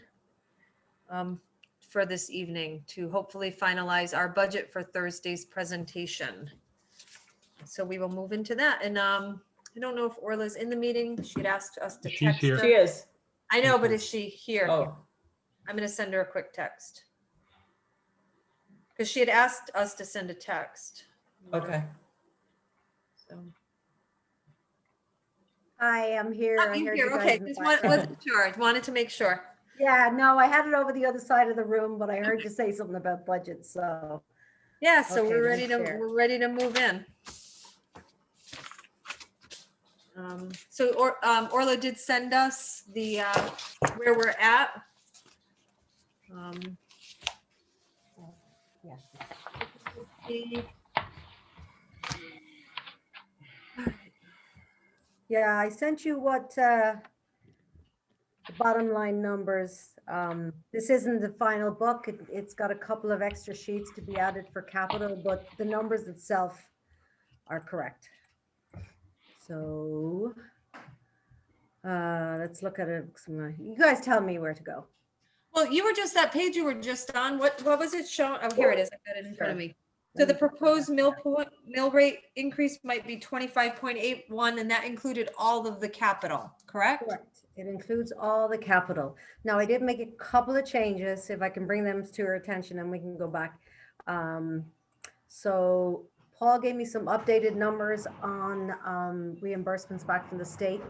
for this evening to hopefully finalize our budget for Thursday's presentation. So we will move into that. And I don't know if Orla's in the meeting. She'd asked us to She's text here. her. She is. I know, but is she here? Oh, I'm going to send her a quick text. Because she had asked us to send a text. okay. So. Hi, I'm here. I I'm heard here. you guys Okay, in the just background. was in charge. Wanted to make sure. Yeah, no, I had it over the other side of the room, but I heard you say something about budget, so Yeah, so Okay, we're let ready me to, share. we're ready to move in. So Orla did send us the, where we're at. Yeah. the- Yeah, I sent you what, the bottom line numbers. This isn't the final book. It's got a couple of extra sheets to be added for capital, but the numbers itself are correct. So, let's look at it. You guys tell me where to go. Well, you were just, that page you were just on, what was it showing? Oh, here it is. I got it in front of Sure. me. So Let the me just go proposed back there. mill rate increase might be 25.81, and that included all of the capital, correct? Correct. It includes all the capital. Now, I did make a couple of changes, if I can bring them to your attention and we can go back. So Paul gave me some updated numbers on reimbursements back from the state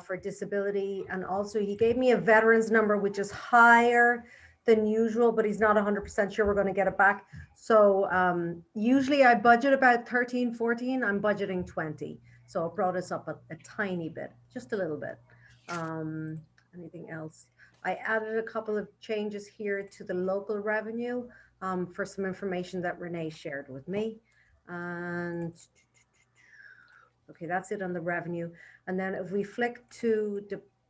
for disability. And also he gave me a veterans number, which is higher than usual, but he's not 100% sure we're going to get it back. So usually I budget about 13, 14, I'm budgeting 20. So it brought us up a tiny bit, just a little bit. Anything else? I added a couple of changes here to the local revenue for some information that Renee shared with me. And okay, that's it on the revenue. And then if we flick to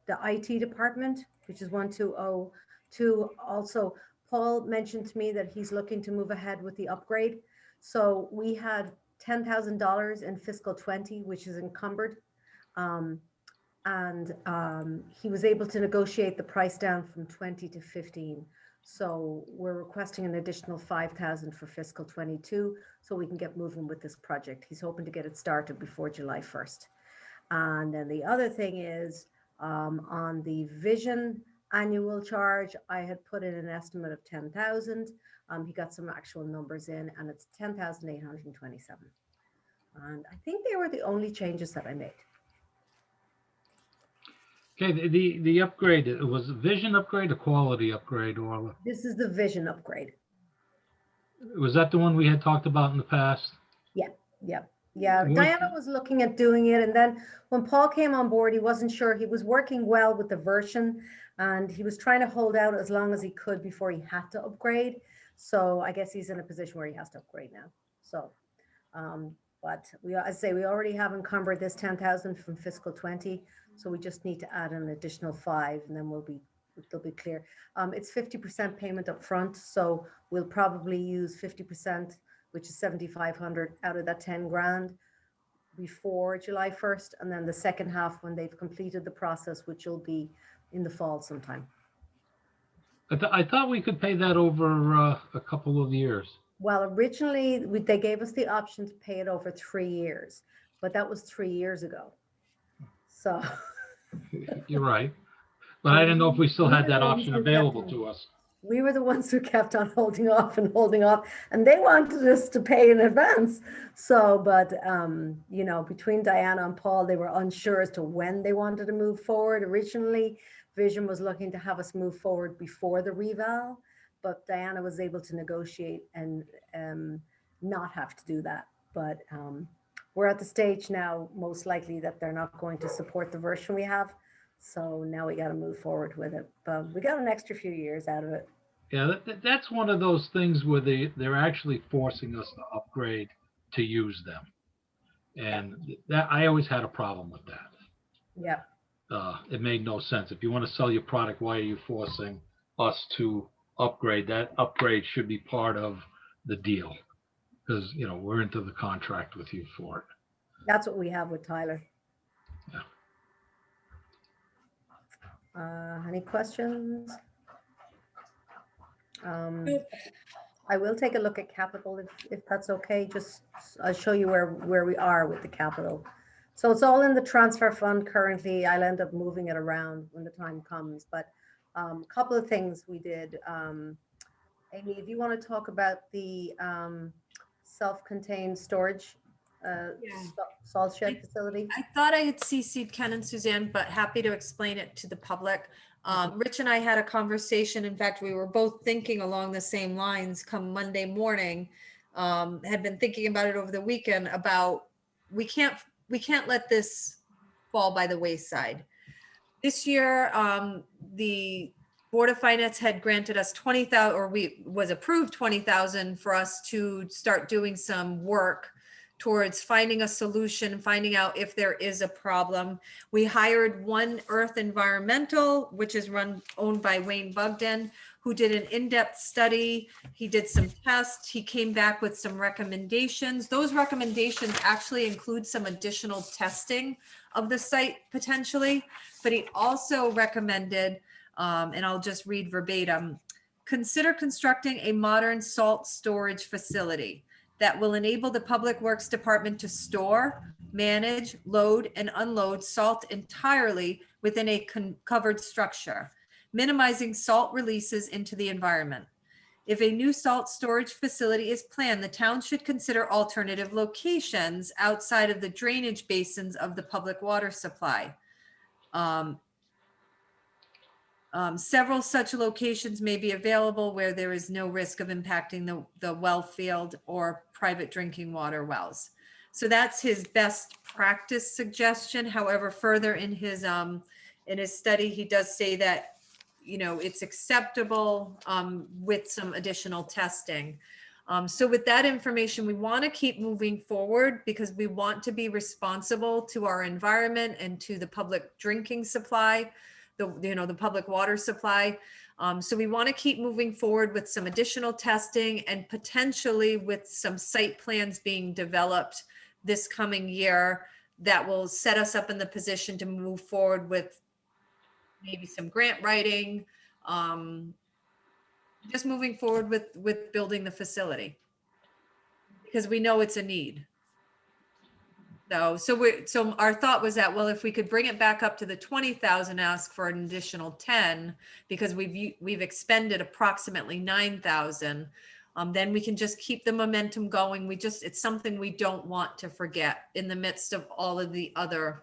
the IT department, which is 1202, also Paul mentioned to me that he's looking to move ahead with the upgrade. So we had $10,000 in fiscal 20, which is encumbered. He was able to negotiate the price down from 20 to 15. So we're requesting an additional 5,000 for fiscal 22, so we can get moving with this project. He's hoping to get it started before July 1st. And then the other thing is on the vision annual charge, I had put in an estimate of 10,000. He got some actual numbers in, and it's 10,827. And I think they were the only changes that I made. Okay, the upgrade, it was a vision upgrade, a quality upgrade, or This is the vision upgrade. was that the one we had talked about in the past? Yeah, What- Diana was looking at doing it, and then when Paul came on board, he wasn't sure. He was working well with the version, and he was trying to hold out as long as he could before he had to upgrade. So I guess he's in a position where he has to upgrade now. So, but I say we already have encumbered this 10,000 from fiscal 20, so we just need to add an additional 5, and then it'll be clear. It's 50% payment up front, so we'll probably use 50%, which is 7,500 out of that 10 grand before July 1st. And then the second half when they've completed the process, which will be in the fall sometime. I thought we could pay that over a couple of years. Well, originally they gave us the option to pay it over 3 years, but that was 3 years ago. So. You're right. But I didn't know if we still had that option available on. to us. We were the ones who kept on holding off, and they wanted us to pay in advance. So, but, you know, between Diana and Paul, they were unsure as to when they wanted to move forward. Originally, Vision was looking to have us move forward before the reval, but Diana was able to negotiate and not have to do that. But we're at the stage now, most likely, that they're not going to support the version we have. So now we got to move forward with it, but we got an extra few years out of it. Yeah, that's one of those things where they're actually forcing us to upgrade to use them. And that I always had a problem with that. Yeah. It made no sense. If you want to sell your product, why are you forcing us to upgrade? That upgrade should be part of the deal because, you know, we're into the contract with you for it. That's what we have with Tyler. Yeah. Any questions? I will take a look at capital if that's okay. Just I'll show you where we are with the capital. So it's all in the transfer fund currently. I'll end up moving it around when the time comes. But a couple of things we did. Amy, if you want to talk about the self-contained storage salt shed facility. I thought I had CC'd Ken and Suzanne, but happy to explain it to the public. Rich and I had a conversation. In fact, we were both thinking along the same lines come Monday morning. had been thinking about it over the weekend about, we can't let this fall by the wayside. This year, the Board of Finance had granted us 20,000, or was approved 20,000 for us to start doing some work towards finding a solution, finding out if there is a problem. We hired One Earth Environmental, which is owned by Wayne Bugden, who did an in-depth study. He did some tests. He came back with some recommendations. Those recommendations actually include some additional testing of the site potentially, but he also recommended, and I'll just read verbatim, consider constructing a modern salt storage facility that will enable the Public Works Department to store, manage, load, and unload salt entirely within a covered structure, minimizing salt releases into the environment. If a new salt storage facility is planned, the town should consider alternative locations outside of the drainage basins of the public water supply. Several such locations may be available where there is no risk of impacting the well field or private drinking water wells. So that's his best practice suggestion. However, further in his study, he does say that, you know, it's acceptable with some additional testing. So with that information, we want to keep moving forward because we want to be responsible to our environment and to the public drinking supply, the public water supply. So we want to keep moving forward with some additional testing and potentially with some site plans being developed this coming year that will set us up in the position to move forward with maybe some grant writing, just moving forward with building the facility because we know it's a need. So our thought was that, well, if we could bring it back up to the 20,000, ask for an additional 10, because we've expended approximately 9,000, then we can just keep the momentum going. It's something we don't want to forget in the midst of all of the other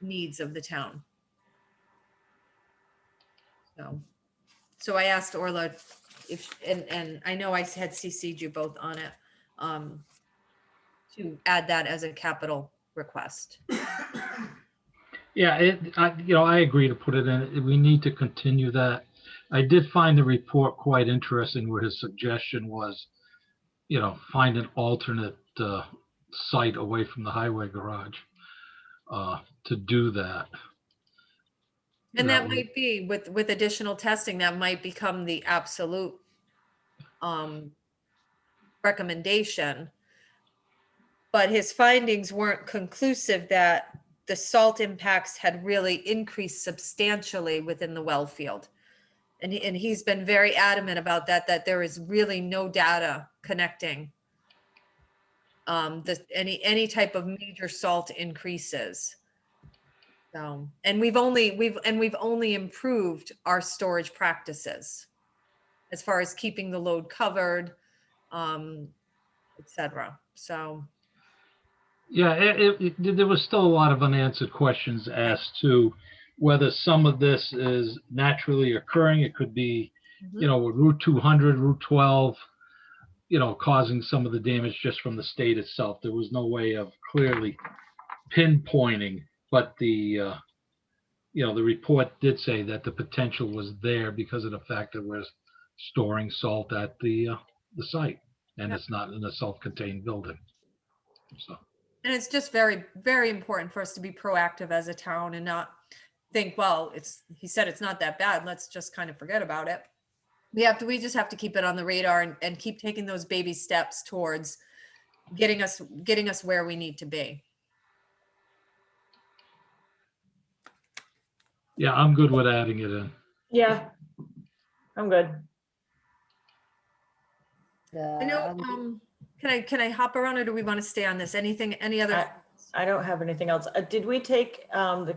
needs of the town. So I asked Orla and I know I had CC'd you both on it, to add that as a capital request. Yeah, I agree to put it in. We need to continue that. I did find the report quite interesting where his suggestion was, find an alternate site away from the highway garage to do that. And that might be with additional testing, that might become the absolute recommendation. But his findings weren't conclusive that the salt impacts had really increased substantially within the well field. And he's been very adamant about that there is really no data connecting any type of major salt increases. So, and we've only improved our storage practices as far as keeping the load covered, et cetera. So. Yeah, there was still a lot of unanswered questions as to whether some of this is naturally occurring. It could be, with Route 200, Route 12, causing some of the damage just from the state itself. There was no way of clearly pinpointing, but the report did say that the potential was there because of the fact that we're storing salt at the site, and it's not in a self-contained building. So. And it's just very, very important for us to be proactive as a town and not think, well, he said it's not that bad, let's just kind of forget about it. We just have to keep it on the radar and keep taking those baby steps towards getting us where we need to be. Yeah, I'm good with adding it in. Yeah, I'm good. I know, can I hop around or do we want to stay on this? Any other? I don't have anything else. Did we take the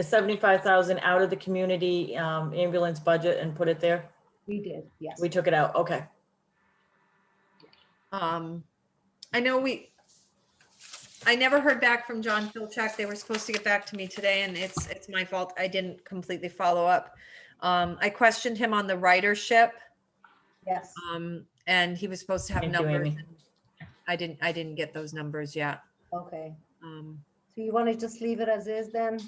75,000 out of the community ambulance budget and put it there? We did, yes. We took it out, okay. I know I never heard back from John Filchak. They were supposed to get back to me today and it's my fault. I didn't completely follow up. I questioned him on the ridership. Yes. and he was supposed to have Thank you, numbers. Amy. And I didn't get those numbers yet. Okay, Um, so you want to just leave it as is then?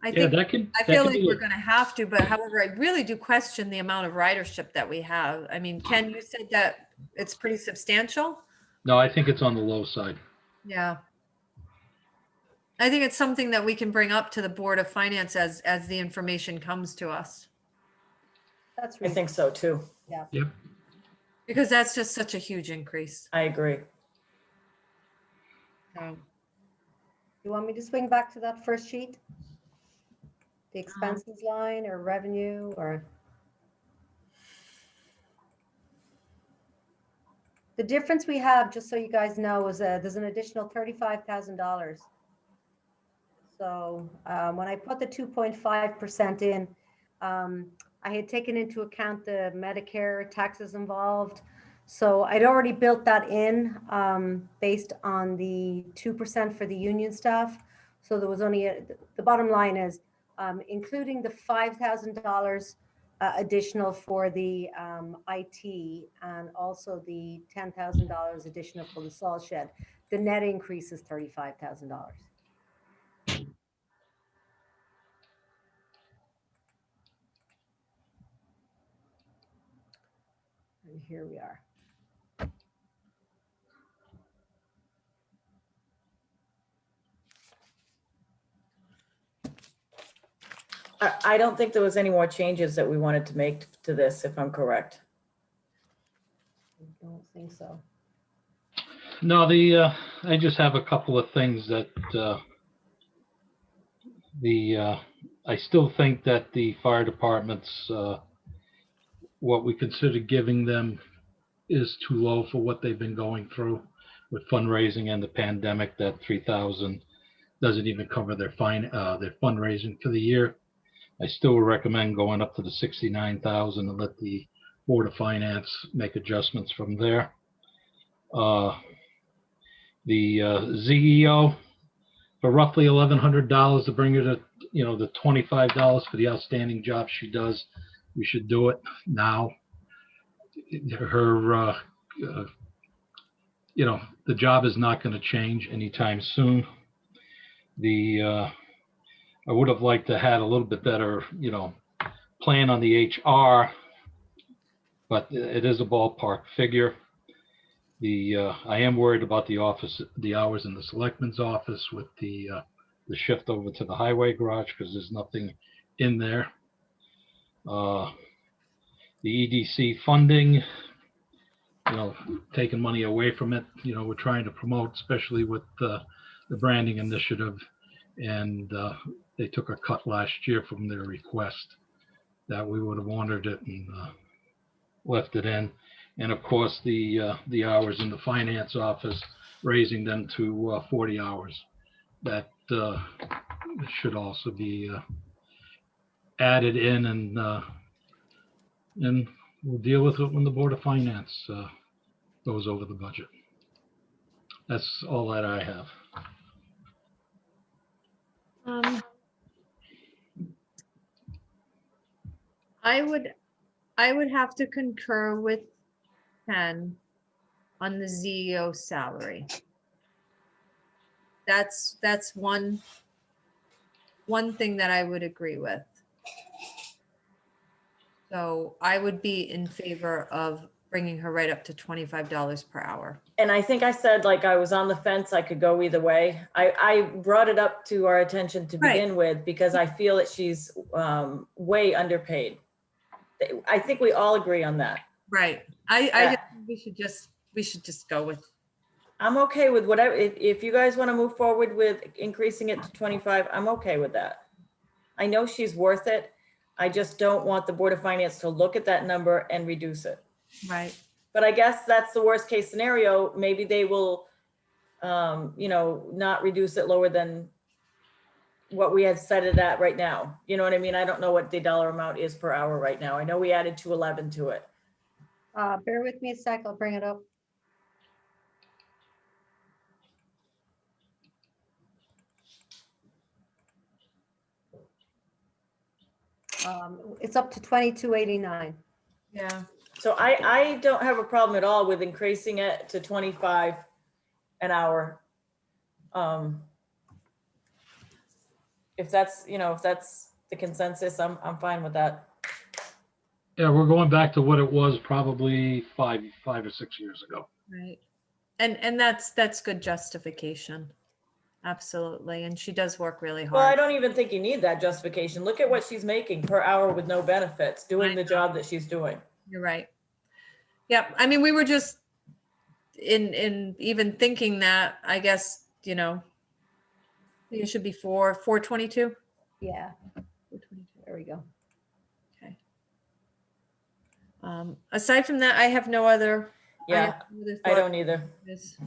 I Yeah, think, I that feel could like be we're gonna have to, but however, I really do question the amount of ridership that we have. I mean, Ken, you said that it's pretty substantial? No, I think it's on the low side. Yeah. I think it's something that we can bring up to the Board of Finance as the information comes to us. That's I think so too. Yep. Because that's just such a huge increase. I agree. So, You want me to swing back to that first sheet? The expenses line or revenue or? The difference we have, just so you guys know, is there's an additional $35,000. So when I put the 2.5% in, I had taken into account the Medicare taxes involved. So I'd already built that in based on the 2% for the union staff. So there was only, the bottom line is including the $5,000 additional for the IT and also the $10,000 additional for the salt shed. The net increase is $35,000. And here we are. I don't think there was any more changes that we wanted to make to this, if I'm correct. I don't think so. No, I just have a couple of things that I still think that the fire departments, what we consider giving them is too low for what they've been going through with fundraising and the pandemic. That 3,000 doesn't even cover their fundraising for the year. I still recommend going up to the 69,000 and let the Board of Finance make adjustments from there. The ZEO for roughly $1,100 to bring her to, the $25 for the outstanding job she does. We should do it now. Her, the job is not going to change anytime soon. I would have liked to had a little bit better, plan on the HR, but it is a ballpark figure. I am worried about the hours in the selectman's office with the shift over to the highway garage because there's nothing in there. The EDC funding, taking money away from it, we're trying to promote, especially with the branding initiative, and they took a cut last year from their request that we would have honored it and left it in. And of course, the hours in the finance office, raising them to 40 hours. That should also be added in, and we'll deal with it when the Board of Finance goes over the budget. That's all that I have. I would have to concur with Ken on the ZEO salary. That's one thing that I would agree with. So I would be in favor of bringing her right up to $25 per hour. And I think I said, like, I was on the fence, I could go either way. I brought it up to our attention to begin with because I feel that she's way underpaid. I think we all agree on that. Right. I think we should just go with. I'm okay with whatever, if you guys want to move forward with increasing it to 25, I'm okay with that. I know she's worth it. I just don't want the Board of Finance to look at that number and reduce it. Right. But I guess that's the worst case scenario. Maybe they will, not reduce it lower than what we had set it at right now. You know what I mean? I don't know what the dollar amount is per hour right now. I know we added 211 to it. Bear with me a sec, I'll bring it up. It's up to 2289. Yeah. So I don't have a problem at all with increasing it to 25 an hour. If that's, if that's the consensus, I'm fine with that. Yeah, we're going back to what it was probably five or 6 years ago. Right. And that's good justification. Absolutely. And she does work really Well, I hard. don't even think you need that justification. Look at what she's making per hour with no benefits, doing the job that she's doing. You're right. Yep. I mean, we were just in even thinking that, I guess, it should be 422. Yeah. There we go. Okay. Aside from that, I have no other. Yeah, I don't either. Yes.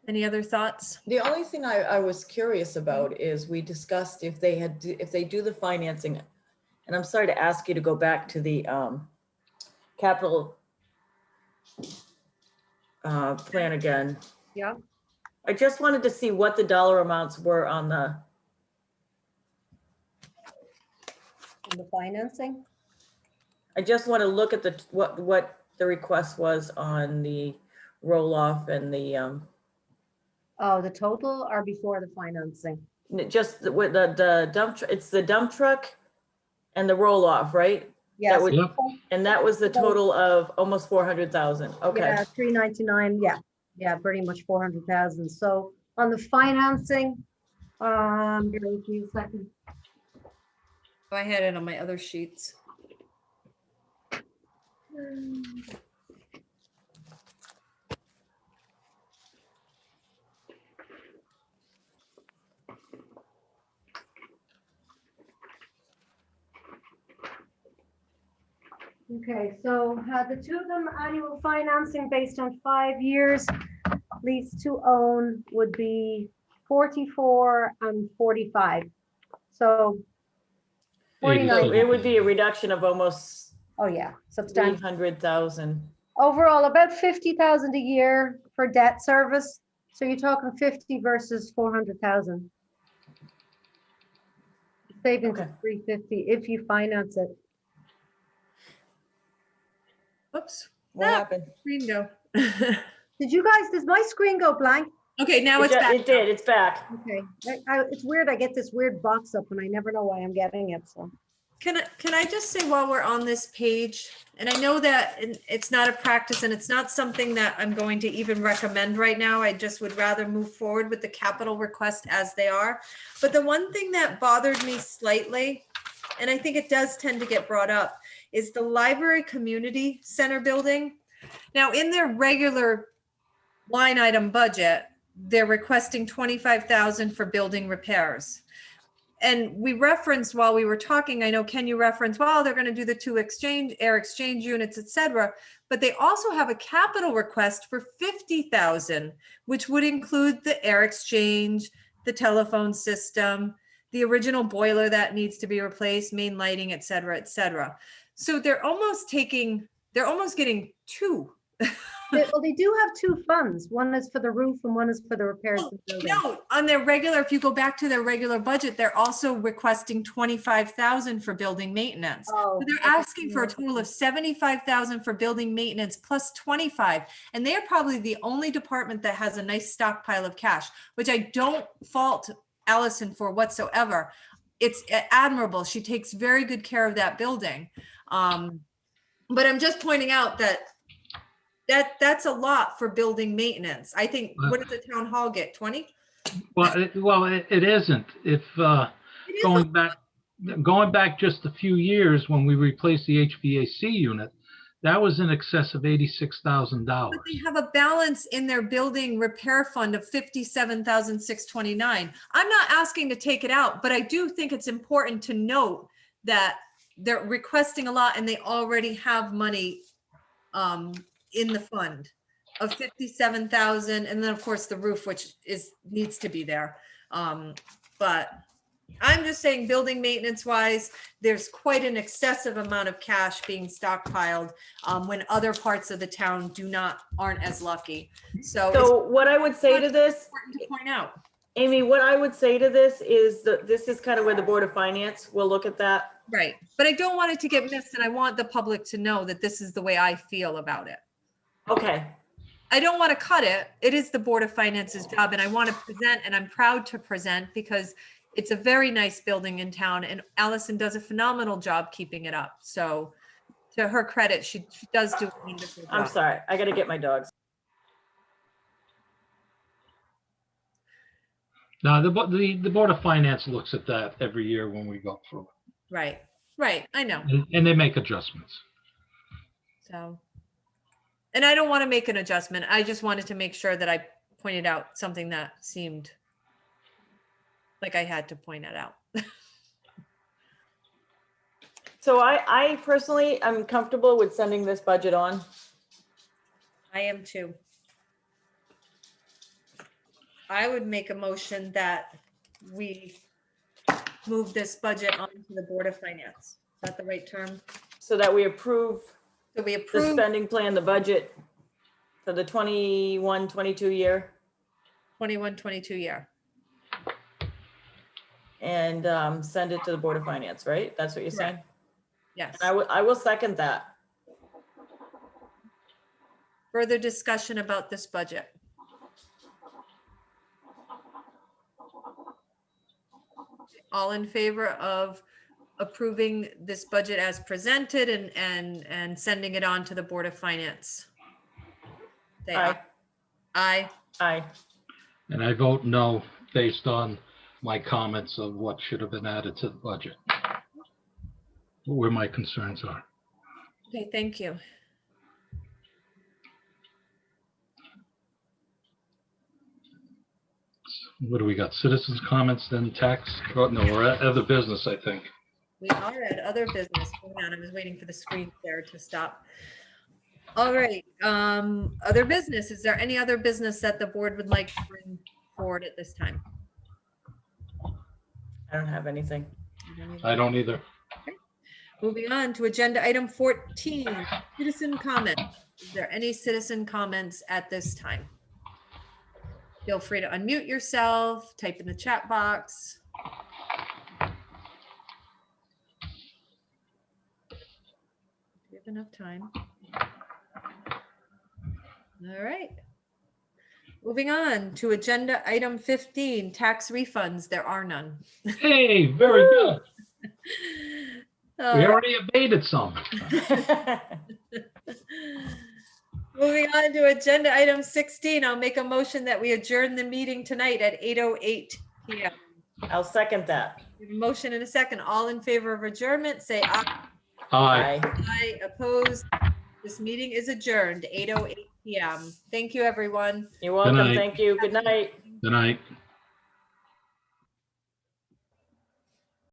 Any other thoughts? The only thing I was curious about is we discussed if they do the financing, and I'm sorry to ask you to go back to the capital plan again. Yeah. I just wanted to see what the dollar amounts were on And the financing. I just want to look at what the request was on the roll off and the Oh, the total are before the financing. just with the dump, it's the dump truck and the roll off, right? Yes. would- Yep. And that was the total of almost 400,000. Okay. Yeah, 399. Yeah. Yeah, pretty much 400,000. So on the financing, give me a second. I had it on my other sheets. Okay, so the two of them annual financing based on 5 years, lease to own would be 44 and 45. So 49. So it would be a reduction of almost Oh yeah, substantial. 300,000. Overall, about 50,000 a year for debt service. So you're talking 50 versus 400,000. Savings of Okay. 350 if you finance it. Oops. What happened? Screen go. Did you guys, does my screen go blank? Okay, now it's back. It did, it's back. Okay, it's weird. I get this weird box up and I never know why I'm getting it, so. Can I just say while we're on this page, and I know that it's not a practice and it's not something that I'm going to even recommend right now. I just would rather move forward with the capital request as they are. But the one thing that bothered me slightly, and I think it does tend to get brought up, is the library community center building. Now in their regular line item budget, they're requesting 25,000 for building repairs. And we referenced while we were talking, I know Ken, you referenced, well, they're going to do the 2 air exchange units, et cetera. But they also have a capital request for 50,000, which would include the air exchange, the telephone system, the original boiler that needs to be replaced, main lighting, et cetera, et cetera. So they're almost getting 2. Well, they do have 2 funds. One is for the roof and one is for the repairs. of the building. No, on their regular, if you go back to their regular budget, they're also requesting 25,000 for building maintenance. Oh, So they're asking for a total of 75,000 for building maintenance plus 25. And they're probably the only department that has a nice stockpile of cash, which I don't fault Allison for whatsoever. It's admirable. She takes very good care of that building. But I'm just pointing out that's a lot for building maintenance. I think, what does the town hall get, 20? Well, it isn't. If It is going back just a few years when we replaced the HVAC unit, that was in excess of $86,000. But they have a balance in their building repair fund of 57,629. I'm not asking to take it out, but I do think it's important to note that they're requesting a lot and they already have money in the fund of 57,000. And then of course the roof, which needs to be there. But I'm just saying, building maintenance wise, there's quite an excessive amount of cash being stockpiled when other parts of the town aren't as lucky. So it's So what I would say to this, important to point out. Amy, what I would say to this is that this is kind of where the Board of Finance will look at that. Right. But I don't want it to get missed, and I want the public to know that this is the way I feel about it. Okay, I don't want to cut it. It is the Board of Finance's job, and I want to present, and I'm proud to present because it's a very nice building in town, and Allison does a phenomenal job keeping it up. So to her credit, she does do a wonderful job. I'm sorry. I gotta get my dogs. Now, the Board of Finance looks at that every year when we go through Right, right. I know. it, and they make adjustments. So, and I don't want to make an adjustment. I just wanted to make sure that I pointed out something that seemed like I had to point it out. So I personally am comfortable with sending this budget on. I am too. I would make a motion that we move this budget onto the Board of Finance. Is that the right term? So that we approve So we the approve spending plan, the budget for the 21-22 year, 21-22 year. and send it to the Board of Finance, right? That's what you're saying? Yes. I will second that. Further discussion about this budget? All in favor of approving this budget as presented and sending it on to the Board of Finance? Say Aye. Aye. Aye. And I vote no based on my comments of what should have been added to the budget. Where my concerns are. Okay, thank you. What do we got? Citizens' comments, then tax? Oh, no, we're at other business, I think. We are at other business. Hold on, I was waiting for the screen there to stop. All right, other business. Is there any other business that the board would like to bring forward at this time? I don't have anything. I don't either. Moving on to agenda item 14, citizen comment. Is there any citizen comments at this time? Feel free to unmute yourself, type in the chat box. We have enough time. All right. Moving on to agenda item 15, tax refunds. There are none. Hey, very good. We Uh, already abated some. Moving on to agenda item 16, I'll make a motion that we adjourn the meeting tonight at 8:08 p.m. I'll second that. We have a motion and a second. All in favor of adjournment, say aye. Aye. Aye. Opposed. This meeting is adjourned, 8:08 p.m. Thank you, everyone. You're welcome. night. Thank you. Good night. Good night.